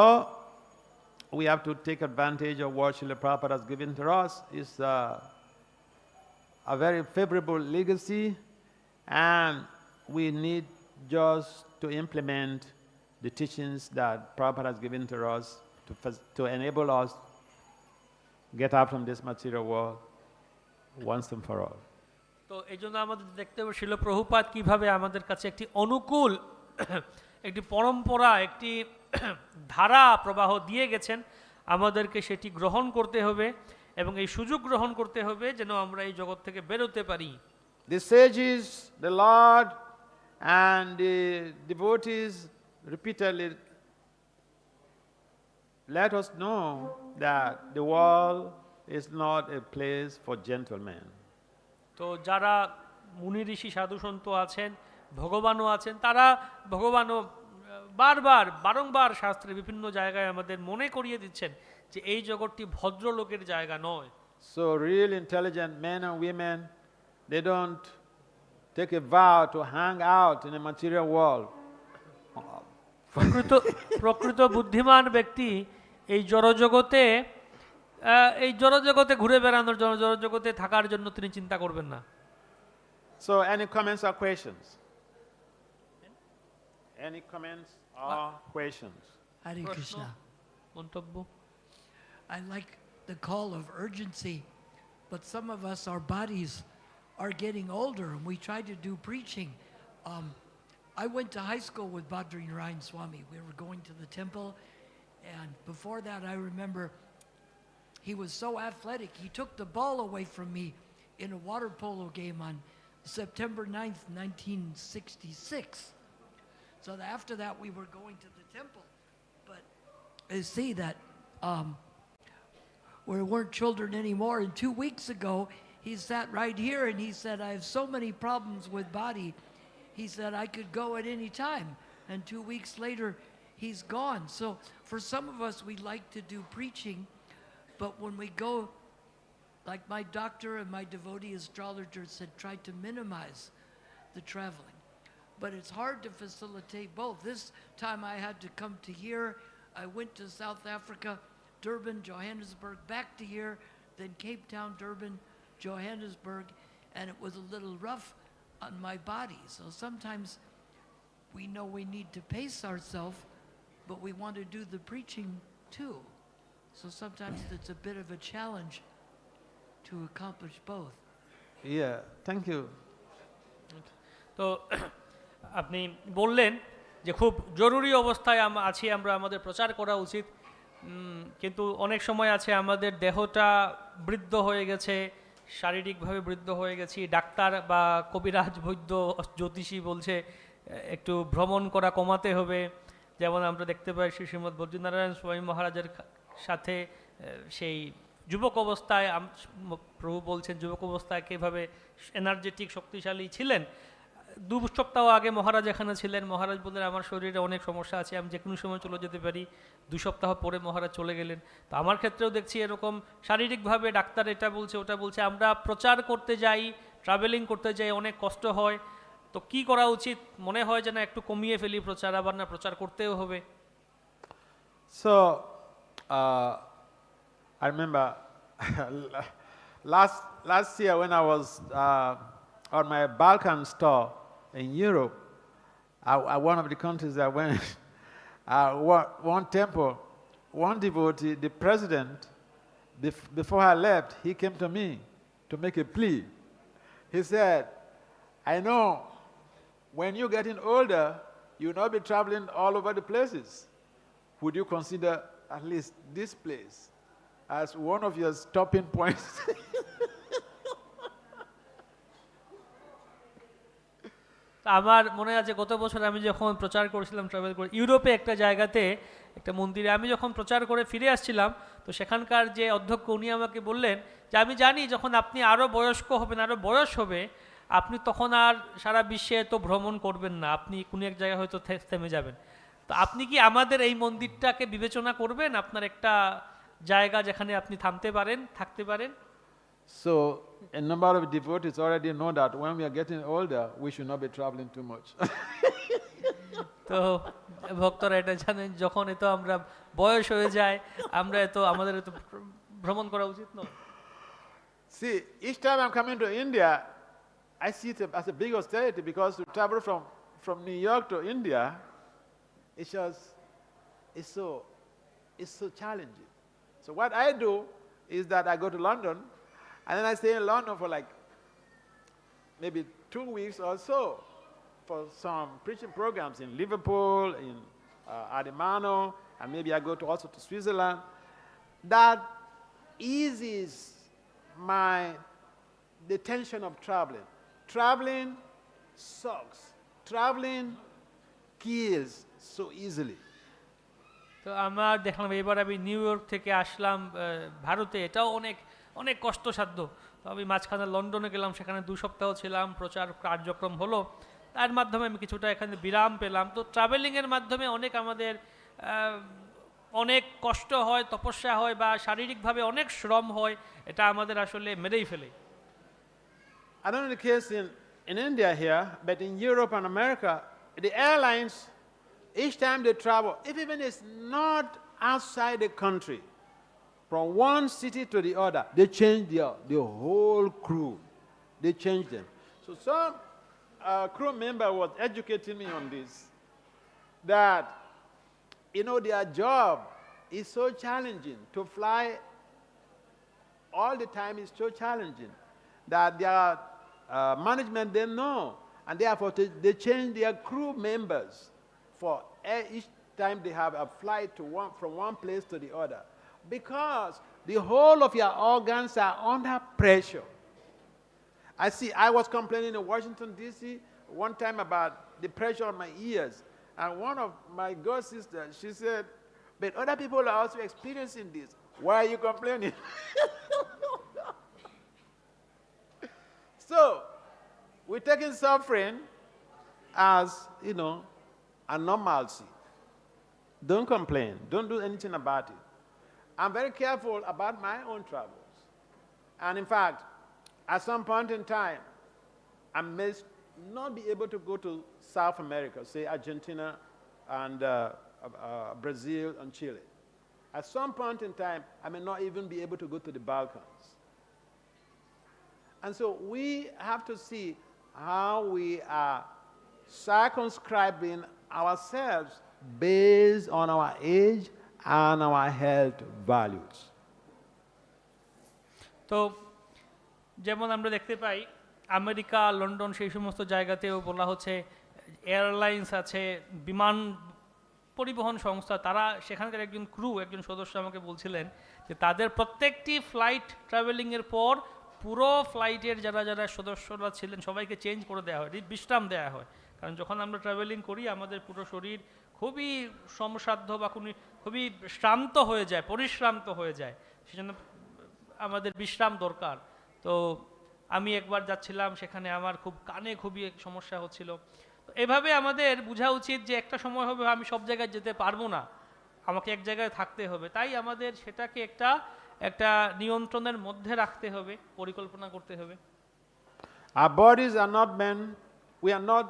we have to take advantage of what Srila Prabhupada has given to us. It's a very favorable legacy, and we need just to implement the teachings that Prabhupada has given to us to enable us get out from this material world once and for all. তো এই জন্য আমাদের দেখতে হবে শিল প্রভুপাদ কিভাবে আমাদের কাছে একটি অনুকূল একটি পরম্পরা, একটি ধারা প্রবাহ দিয়ে গেছেন, আমাদেরকে সেটি গ্রহণ করতে হবে এবং এই সুযোগ গ্রহণ করতে হবে যেন আমরা এই জগৎ থেকে বেরোতে পারি। The sages, the Lord, and the devotees repeatedly let us know that the world is not a place for gentlemen. তো যারা মুনি ঋষি সাধু সন্ত আছেন, ভগবানও আছেন, তারা ভগবানও বারংবার শাস্ত্রে বিভিন্ন জায়গায় আমাদের মনে করিয়ে দিচ্ছেন যে এই জগৎটি ভদ্রলোকের জায়গা নয়। So real intelligent men and women, they don't take a vow to hang out in the material world. প্রকৃত বুদ্ধিমান ব্যক্তি এই জড়জগতে ঘুরে বেড়ানোর জন্য, জড়জগতে থাকার জন্য তিনি চিন্তা করবেন না। So any comments or questions? Any comments or questions? Hare Krishna. মন্তব্য? I like the call of urgency, but some of us, our bodies are getting older and we try to do preaching. I went to high school with Bhakti Vasudeva Swami. We were going to the temple, and before that I remember he was so athletic. He took the ball away from me in a water polo game on September 9th, 1966. So after that we were going to the temple. But you see that we weren't children anymore. And 2 weeks ago, he sat right here and he said, I have so many problems with body. He said, I could go at any time. And 2 weeks later, he's gone. So for some of us, we like to do preaching, but when we go, like my doctor and my devotee astrologer said, try to minimize the traveling. But it's hard to facilitate both. This time I had to come to here. I went to South Africa, Durban, Johannesburg, back to here, then Cape Town, Durban, Johannesburg, and it was a little rough on my body. So sometimes we know we need to pace ourselves, but we want to do the preaching too. So sometimes it's a bit of a challenge to accomplish both. Yeah, thank you. তো আপনি বললেন যে খুব জরুরি অবস্থায় আছি আমরা, আমাদের প্রচার করা উচিত, কিন্তু অনেক সময় আছে আমাদের দেহটা বৃদ্ধ হয়ে গেছে, শারীরিকভাবে বৃদ্ধ হয়ে গেছি, ডাক্তার বা কবিরাজ বৈদ্য জ্যোতিষী বলছে একটু ভ্রমণ করা কমাতে হবে। যেমন আমরা দেখতে পাই শ্রী শ্রীমদ বদ্রীনারায়ণ স্বামী মহারাজের সাথে সেই যুবক অবস্থায় প্রভু বলছেন যুবক অবস্থায় কীভাবে এনার্জেটিক শক্তিশালী ছিলেন, দু সপ্তাহ আগে মহারাজ এখানে ছিলেন, মহারাজ বললেন আমার শরীরে অনেক সমস্যা আছে, আমি যে কোনো সময় চলে যেতে পারি। 2 সপ্তাহ পরে মহারাজ চলে গেলেন। তো আমার ক্ষেত্রেও দেখছি এরকম শারীরিকভাবে ডাক্তার এটা বলছে ওটা বলছে, আমরা প্রচার করতে যাই, ট্রাভেলিং করতে যাই, অনেক কষ্ট হয়। তো কি করা উচিত? মনে হয় যে না একটু কমিয়ে ফেলি প্রচার, আবার না প্রচার করতেও হবে। So, I remember last year when I was on my Balkan tour in Europe, one of the countries that I went, one temple, one devotee, the president, before I left, he came to me to make a plea. He said, I know when you're getting older, you'll not be traveling all over the places. Would you consider at least this place as one of your stopping points? আমার মনে আছে গত বছর আমি যখন প্রচার করেছিলাম, travel করে ইউরোপে একটা জায়গাতে একটা মন্দিরে আমি যখন প্রচার করে ফিরে আসছিলাম, তো সেখানকার যে অধ্যক্ষ উনি আমাকে বললেন যে আমি জানি যখন আপনি আরও বয়স্ক হবেন, আরও বয়স হবে, আপনি তখন আর সারা বিশ্বে তো ভ্রমণ করবেন না, আপনি কোনো এক জায়গায় হয়তো থেমে যাবেন। তো আপনি কি আমাদের এই মন্দিরটাকে বিবেচনা করবেন, আপনার একটা জায়গা যেখানে আপনি থামতে পারেন, থাকতে পারেন? So, a number of devotees already know that when we are getting older, we should not be traveling too much. তো ভক্তরা এটা জানেন যখন এত আমরা বয়স হয়ে যায়, আমরা আমাদের এত ভ্রমণ করা উচিত নয়। See, each time I'm coming to India, I see it as a big austerity because to travel from New York to India, it's so challenging. So what I do is that I go to London, and then I stay in London for like maybe 2 weeks or so for some preaching programs in Liverpool, in Ademano, and maybe I go also to Switzerland. That eases the tension of traveling. Traveling sucks. Traveling kills so easily. তো আমার দেখলাম এবার আমি new York থেকে আসলাম ভারতে, এটাও অনেক অনেক কষ্টসাধ্য। তো আমি মাঝখানে লন্ডনে গেলাম, সেখানে 2 সপ্তাহ ছিলাম, প্রচার কার্যক্রম হলো, তার মাধ্যমে আমি কিছুটা এখানে বিরাম পেলাম। তো ট্রাভেলিংয়ের মাধ্যমে অনেক আমাদের অনেক কষ্ট হয়, তপস্যা হয়, বা শারীরিকভাবে অনেক শ্রম হয়, এটা আমাদের আসলে মেরেই ফেলে। I don't know the case in India here, but in Europe and America, the airlines, each time they travel, if even it's not outside the country, from one city to the other, they change the whole crew. They change them. So some crew member was educating me on this, that, their job is so challenging. To fly all the time is so challenging that their management didn't know, and therefore they change their crew members for each time they have a flight from one place to the other, because the whole of your organs are under pressure. I was complaining in Washington, D.C. one time about the pressure on my ears, and one of my girl sisters, she said, but other people are also experiencing this. Why are you complaining? So, we're taking suffering as, a normalcy. Don't complain. Don't do anything about it. I'm very careful about my own travels. And in fact, at some point in time, I may not be able to go to South America, say Argentina and Brazil and Chile. At some point in time, I may not even be able to go to the Balkans. And so we have to see how we are circumscribing ourselves based on our age and our health values. তো যেমন আমরা দেখতে পাই America, London, সেই সমস্ত জায়গাতেও বলা হচ্ছে airlines আছে, বিমান পরিবহন সংস্থা, তারা সেখানকার একজন সদস্য আমাকে বলছিলেন যে তাদের প্রত্যেকটি ফ্লাইট ট্রাভেলিংয়ের পর পুরো ফ্লাইটের যারা সদস্যরা ছিলেন সবাইকে চেঞ্জ করে দেওয়া হয়, বিশ্রাম দেওয়া হয়। কারণ যখন আমরা ট্রাভেলিং করি আমাদের পুরো শরীর খুবই শ্রমসাধ্য বা খুবই শ্রান্ত হয়ে যায়, পরিশ্রান্ত হয়ে যায়, সেজন্য আমাদের বিশ্রাম দরকার। তো আমি একবার যাচ্ছিলাম, সেখানে আমার খুব কানে খুবই সমস্যা হচ্ছিল। তো এভাবে আমাদের বোঝা উচিত যে একটা সময় হবে আমি সব জায়গায় যেতে পারবো না, আমাকে এক জায়গায় থাকতে হবে। তাই আমাদের সেটাকে একটা একটা নিয়ন্ত্রণের মধ্যে রাখতে হবে, পরিকল্পনা করতে হবে। Our bodies are not meant, we are not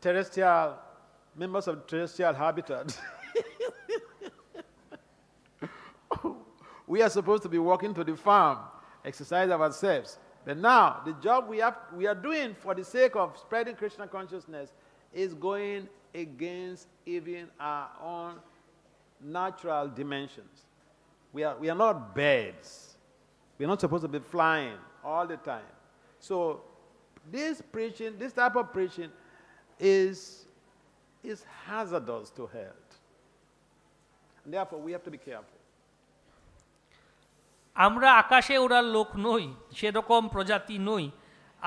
terrestrial, members of terrestrial habitat. We are supposed to be walking to the farm, exercise ourselves. But now, the job we are doing for the sake of spreading Krishna consciousness is going against even our own natural dimensions. We are not birds. We are not supposed to be flying all the time. So this preaching, this type of preaching is hazardous to health. And therefore, we have to be careful. আমরা আকাশে ওড়ার লোক নই, সেরকম প্রজাতি নই।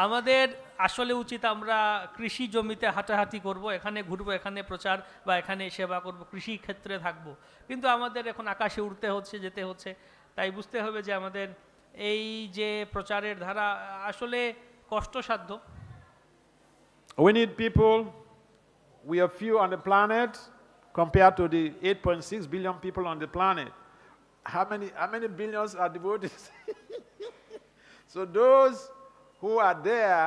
আমাদের আসলে উচিত আমরা কৃষি জমিতে হাঁটাহাঁটি করব, এখানে ঘুরবো, এখানে প্রচার বা এখানে সেবা করব, কৃষি ক্ষেত্রে থাকব। কিন্তু আমাদের এখন আকাশে উড়তে হচ্ছে, যেতে হচ্ছে। তাই বুঝতে হবে যে আমাদের এই যে প্রচারের ধারা আসলে কষ্টসাধ্য। We need people. We are few on the planet compared to the 8.6 billion people on the planet. How many billions are devotees? So those who are there,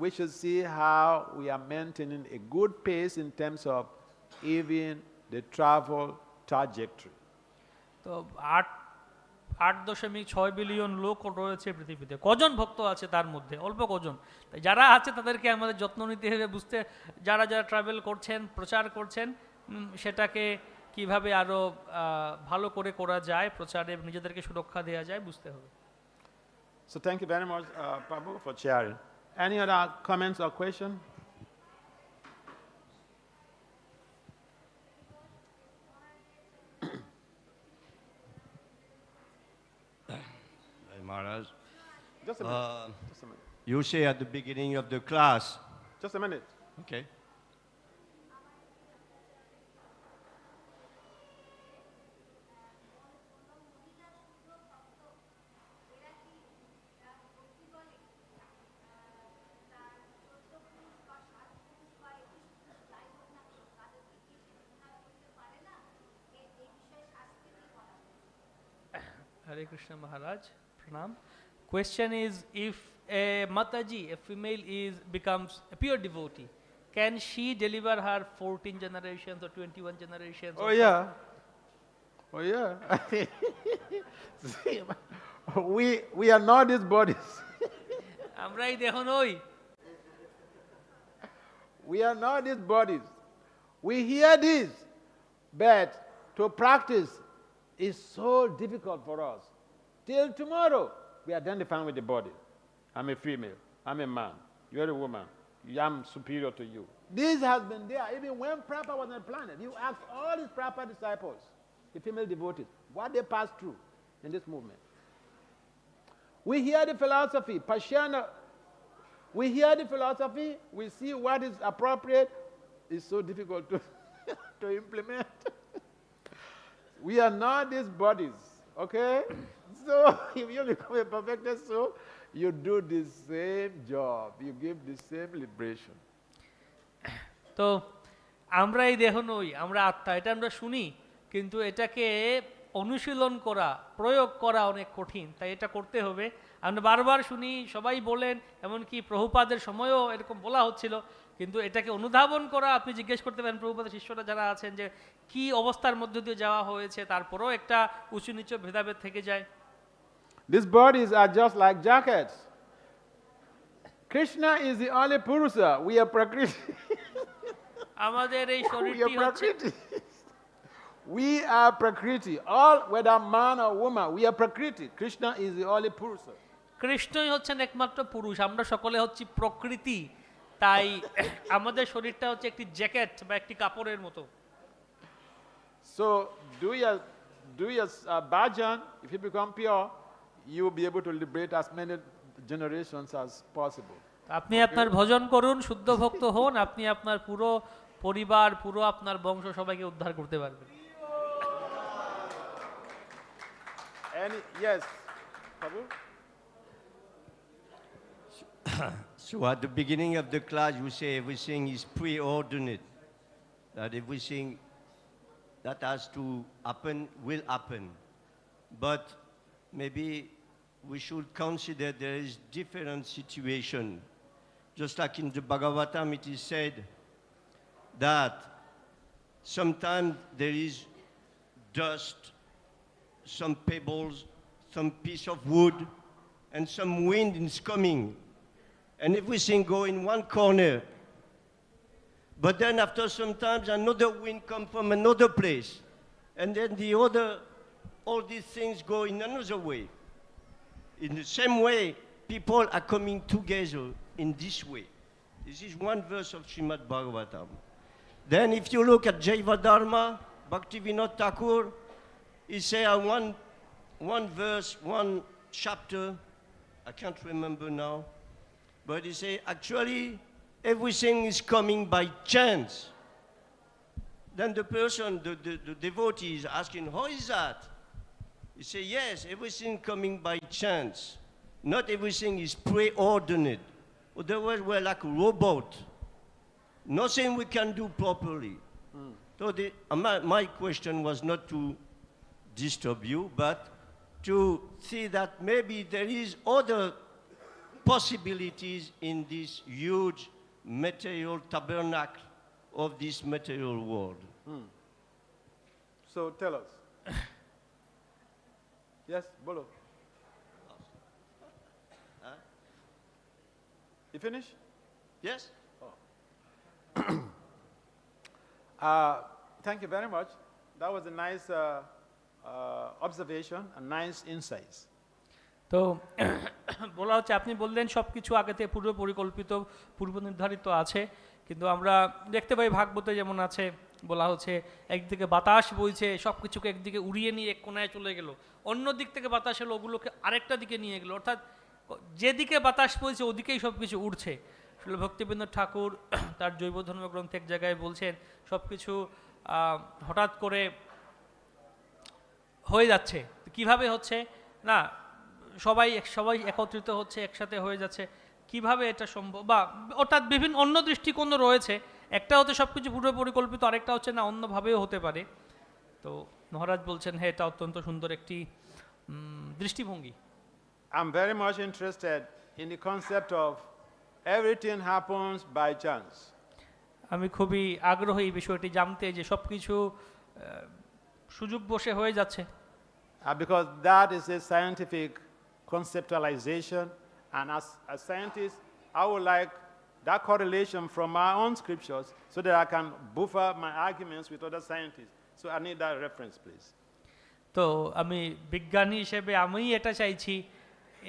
we should see how we are maintaining a good pace in terms of even the travel trajectory. তো 8.6 billion লোক রয়েছে পৃথিবীতে। কজন ভক্ত আছে তার মধ্যে? অল্প কজন। তাই যারা আছে তাদেরকে আমাদের যত্ন নিতে হবে, বুঝতে, যারা যারা ট্রাভেল করছেন, প্রচার করছেন, সেটাকে কিভাবে আরো ভালো করে করা যায়, প্রচারে নিজেদেরকে সুরক্ষা দেওয়া যায়, বুঝতে হবে। So thank you very much, Prabhu, for sharing. Any other comments or question? Maharaj, Just a minute. Just a minute. you say at the beginning of the class, Just a minute. okay, Hare Krishna Maharaj, pranam. Question is, if a Mataji, a female, becomes a pure devotee, can she deliver her 14 generations or 21 generations? Oh yeah. Oh yeah. See, we are not these bodies. আমরাই দেহ নই। We are not these bodies. We hear this, but to practice is so difficult for us. Till tomorrow, we identify with the body. I'm a female. I'm a man. You're a woman. I'm superior to you. This has been there even when Prabhupada was on the planet. You ask all his Prabhupada disciples, the female devotees, what they passed through in this movement. We hear the philosophy, Pashyana. We hear the philosophy, we see what is appropriate. It's so difficult to implement. We are not these bodies, okay? So if you become a perfected soul, you do the same job. You give the same liberation. তো আমরা এই দেহ নই, আমরা আত্মা, এটা আমরা শুনি, কিন্তু এটাকে অনুশীলন করা, প্রয়োগ করা অনেক কঠিন। তাই এটা করতে হবে। আমরা বারবার শুনি, সবাই বলেন, এমনকি প্রভুপাদের সময়ও এরকম বলা হচ্ছিল, কিন্তু এটাকে অনুধাবন করা, আপনি জিজ্ঞেস করতে পারেন প্রভুপাদের শিষ্যরা যারা আছেন যে কি অবস্থার মধ্য দিয়ে যাওয়া হয়েছে, তারপরেও একটা উঁচু নিচু ভেদাভেদ থেকে যায়। These bodies are just like jackets. Krishna is the only Purusa. We are Prakriti. আমাদের এই We are শরীরটি হচ্ছে, Prakriti. We are Prakriti. All, whether man or woman, we are Prakriti. Krishna is the only Purusa. কৃষ্ণই হচ্ছেন একমাত্র পুরুষ, আমরা সকলে হচ্ছি প্রকৃতি। তাই আমাদের শরীরটা হচ্ছে একটি জ্যাকেট বা একটি কাপড়ের মতো। So do your bhajan. If you become pure, you will be able to liberate as many generations as possible. আপনি আপনার ভজন করুন, শুদ্ধ ভক্ত হন, আপনি আপনার পুরো পরিবার, পুরো আপনার বংশ সবাইকে উদ্ধার করতে পারবেন। Yes, Prabhu? So at the beginning of the class, you say everything is preordinate, that everything that has to happen will happen. But maybe we should consider there is different situation. Just like in the Bhagavatam, it is said that sometimes there is dust, some pebbles, some piece of wood, and some wind is coming. And everything go in one corner. But then after some time, another wind comes from another place. And then all these things go in another way. In the same way, people are coming together in this way. This is one verse of Srimad Bhagavatam. Then if you look at Jaiva Dharma, Bhaktivinoda Thakur, he says one verse, one chapter, I can't remember now, but he says, actually, everything is coming by chance. Then the person, the devotee is asking, how is that? He says, yes, everything coming by chance. Not everything is preordinate. Otherwise, we're like a robot. Nothing we can do properly. So my question was not to disturb you, but to see that maybe there is other possibilities in this huge material tabernacle of this material world. So tell us. Yes, Bolo. You finish? Yes? Thank you very much. That was a nice observation and nice insights. তো বলা হচ্ছে আপনি বললেন সব কিছু আগে থেকে পূর্ব পরিকল্পিত পূর্ব নির্ধারিত আছে, কিন্তু আমরা দেখতে পাই ভাগবতে যেমন আছে, বলা হচ্ছে একদিকে বাতাস বইছে, সব কিছুকে একদিকে উড়িয়ে নিয়ে এক কোনায় চলে গেল, অন্য দিক থেকে বাতাস এলো ওগুলোকে আরেকটা দিকে নিয়ে গেল, অর্থাৎ যেদিকে বাতাস বইছে ওদিকেই সব কিছু উড়ছে। আসলে ভক্তিবিনোদ ঠাকুর তার জৈব ধর্ম গ্রন্থে এক জায়গায় বলছেন সব কিছু হঠাৎ করে হয়ে যাচ্ছে। কিভাবে হচ্ছে না, সবাই একত্রিত হচ্ছে, একসাথে হয়ে যাচ্ছে, কিভাবে এটা সম্ভব, বা অর্থাৎ বিভিন্ন অন্য দৃষ্টিকোণ রয়েছে। একটা হচ্ছে সব কিছু পূর্ব পরিকল্পিত, আরেকটা হচ্ছে না অন্যভাবেও হতে পারে। তো মহারাজ বলছেন হ্যাঁ, এটা অত্যন্ত সুন্দর একটি দৃষ্টিভঙ্গি। I'm very much interested in the concept of everything happens by chance. আমি খুবই আগ্রহী এই বিষয়টি জানতে, যে সব কিছু সুযোগ বসে হয়ে যাচ্ছে। Because that is a scientific conceptualization, and as a scientist, I would like that correlation from my own scriptures so that I can buffer my arguments with other scientists. So I need that reference, please. তো আমি বিজ্ঞানী হিসেবে আমি এটা চাইছি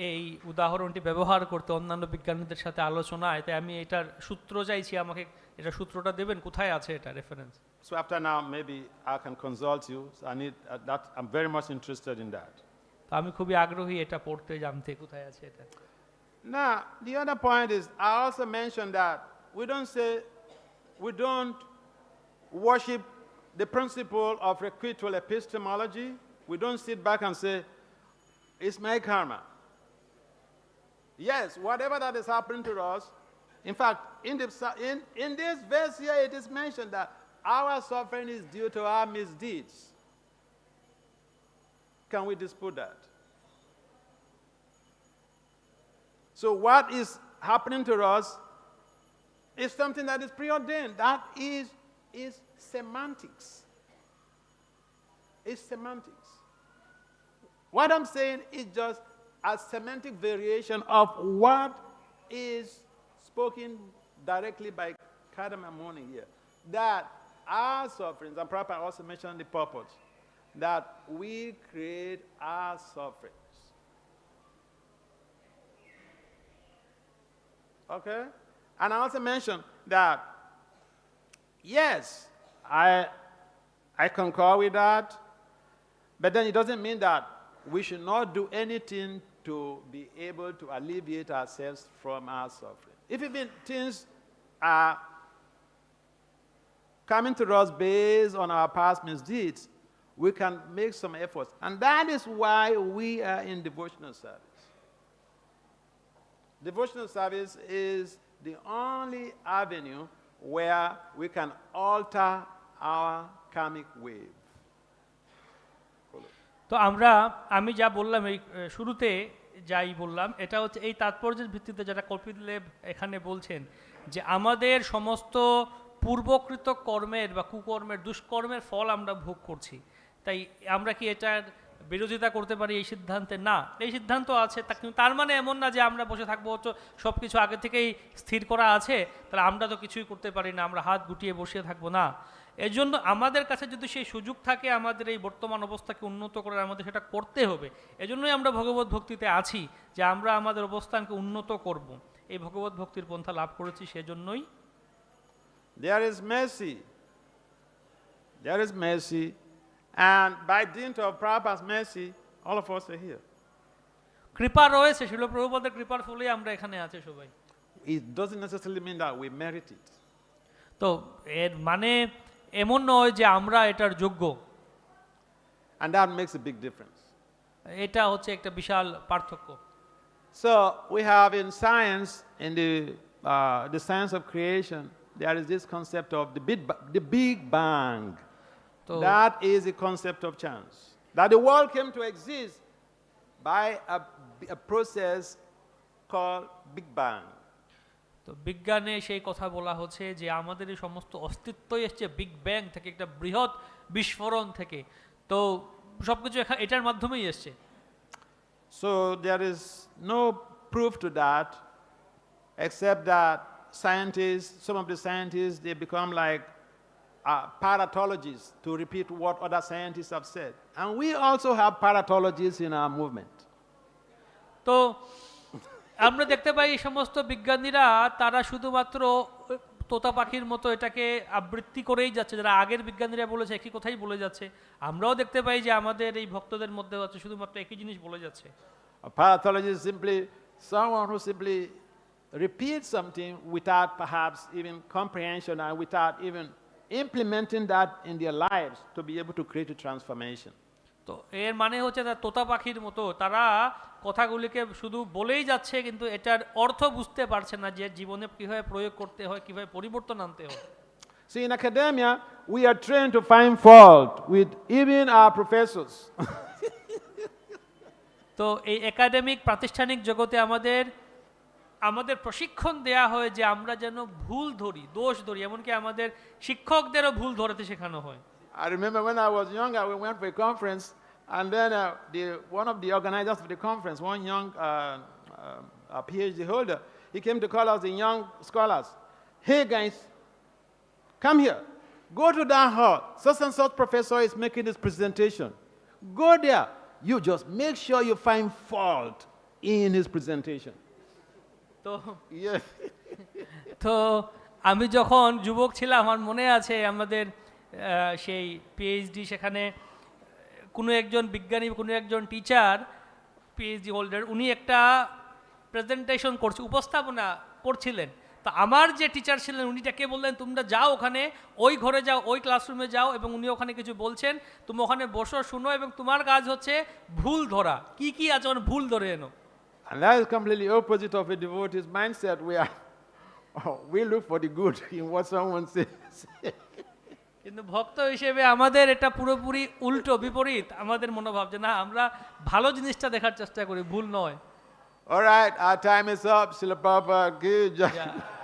এই উদাহরণটি ব্যবহার করতে অন্যান্য বিজ্ঞানীদের সাথে আলোচনায়, তাই আমি এটার সূত্র চাইছি, আমাকে এটা সূত্রটা দেবেন, কোথায় আছে এটা reference. So after now, maybe I can consult you. So I need that. I'm very much interested in that. তো আমি খুবই আগ্রহী এটা পড়তে, জানতে কোথায় আছে এটা। Now, the other point is, I also mentioned that we don't worship the principle of requital epistemology. We don't sit back and say, it's my karma. Yes, whatever that is happening to us, in fact, in this verse here, it is mentioned that our suffering is due to our misdeeds. Can we dispute that? So what is happening to us is something that is preordained. That is semantics. It's semantics. What I'm saying is just a semantic variation of what is spoken directly by Kadamamoni here. That our sufferings, and Prabhupada also mentioned the purpose, that we create our sufferings. Okay? And I also mentioned that, yes, I concur with that, but then it doesn't mean that we should not do anything to be able to alleviate ourselves from our suffering. If even things are coming to us based on our past misdeeds, we can make some efforts. And that is why we are in devotional service. devotional service is the only avenue where we can alter our karmic wave. তো আমি যা বললাম এই শুরুতে যাই বললাম, এটা হচ্ছে এই তাৎপর্যের ভিত্তিতে যেটা কপিলদেব এখানে বলছেন যে আমাদের সমস্ত পূর্বকৃত কর্মের বা কুকর্মের দুষ্কর্মের ফল আমরা ভোগ করছি, তাই আমরা কি এটার বিরোধিতা করতে পারি এই সিদ্ধান্তে? না, এই সিদ্ধান্ত আছে, কিন্তু তার মানে এমন না যে আমরা বসে থাকবো, সব কিছু আগে থেকেই স্থির করা আছে, তাহলে আমরা তো কিছুই করতে পারি না, আমরা হাত গুটিয়ে বসে থাকবো না। এর জন্য আমাদের কাছে যদি সেই সুযোগ থাকে আমাদের এই বর্তমান অবস্থাকে উন্নত করার, আমাদের সেটা করতে হবে। এজন্যই আমরা ভগবত ভক্তিতে আছি, যে আমরা আমাদের অবস্থানকে উন্নত করব। এই ভগবত ভক্তির পন্থা লাভ করেছি সেজন্যই। There is mercy. There is mercy. And by dint of Prabhupada's mercy, all of us are here. কৃপা রয়েছে, শিল প্রভুপাদের কৃপার ফলেই আমরা এখানে আছি সবাই। It doesn't necessarily mean that we merit it. তো এর মানে এমন নয় যে আমরা এটার যোগ্য। And that makes a big difference. এটা হচ্ছে একটা বিশাল পার্থক্য। So we have in science, in the science of creation, there is this concept of the Big Bang. That is the concept of chance. That the world came to exist by a process called Big Bang. তো বিজ্ঞানে সেই কথা বলা হচ্ছে যে আমাদের এই সমস্ত অস্তিত্বই এসছে বিগ ব্যাং থেকে, একটা বৃহৎ বিস্ফোরণ থেকে। তো সবকিছু এটার মাধ্যমেই এসছে। So there is no proof to that except that scientists, some of the scientists, they become like paratologists to repeat what other scientists have said. And we also have paratologists in our movement. তো আমরা দেখতে পাই এই সমস্ত বিজ্ঞানীরা তারা শুধুমাত্র তোতা পাখির মতো এটাকে আবৃত্তি করেই যাচ্ছে, যারা আগের বিজ্ঞানীরা বলেছে একই কথাই বলে যাচ্ছে। আমরাও দেখতে পাই যে আমাদের এই ভক্তদের মধ্যে হচ্ছে শুধুমাত্র একই জিনিস বলে যাচ্ছে। A parathologist is simply someone who simply repeats something without perhaps even comprehension and without even implementing that in their lives to be able to create a transformation. তো এর মানে হচ্ছে তারা তোতা পাখির মতো, তারা কথাগুলিকে শুধু বলেই যাচ্ছে কিন্তু এটার অর্থ বুঝতে পারছে না যে জীবনে কিভাবে প্রয়োগ করতে হয়, কিভাবে পরিবর্তন আনতে হয়। See, in academia, we are trained to find fault with even our professors. তো এই একাডেমিক প্রাতিষ্ঠানিক জগতে আমাদের প্রশিক্ষণ দেয়া হয় যে আমরা যেন ভুল ধরি, দোষ ধরি, এমনকি আমাদের শিক্ষকদেরও ভুল ধরতে শেখানো হয়। I remember when I was younger, we went for a conference, and then one of the organizers of the conference, one young PhD holder, he came to call us the young scholars. Hey guys, come here. Go to that hall. Such and such professor is making this presentation. Go there. You just make sure you find fault in his presentation. তো Yes. তো আমি যখন যুবক ছিলাম আমার মনে আছে আমাদের সেই পিএইচডি, সেখানে কোনো একজন বিজ্ঞানী, কোনো একজন টিচার পিএইচডি হোল্ডার, উনি একটা প্রেজেন্টেশন উপস্থাপনা করছিলেন। তো আমার যে টিচার ছিলেন উনি তাকে বললেন তোমরা যাও ওখানে, ওই ঘরে যাও, ওই ক্লাসরুমে যাও, এবং উনি ওখানে কিছু বলছেন, তুমি ওখানে বসো, শুনো, এবং তোমার কাজ হচ্ছে ভুল ধরা, কি কি আছে ভুল ধরে এনো। And that is completely opposite of a devotee's mindset, where we look for the good in what someone says. কিন্তু ভক্ত হিসেবে আমাদের এটা পুরোপুরি উল্টো, বিপরীত আমাদের মনোভাব, যে না আমরা ভালো জিনিসটা দেখার চেষ্টা করি, ভুল নয়। All right, our time is up. Srila Prabhupada, good job. Yeah.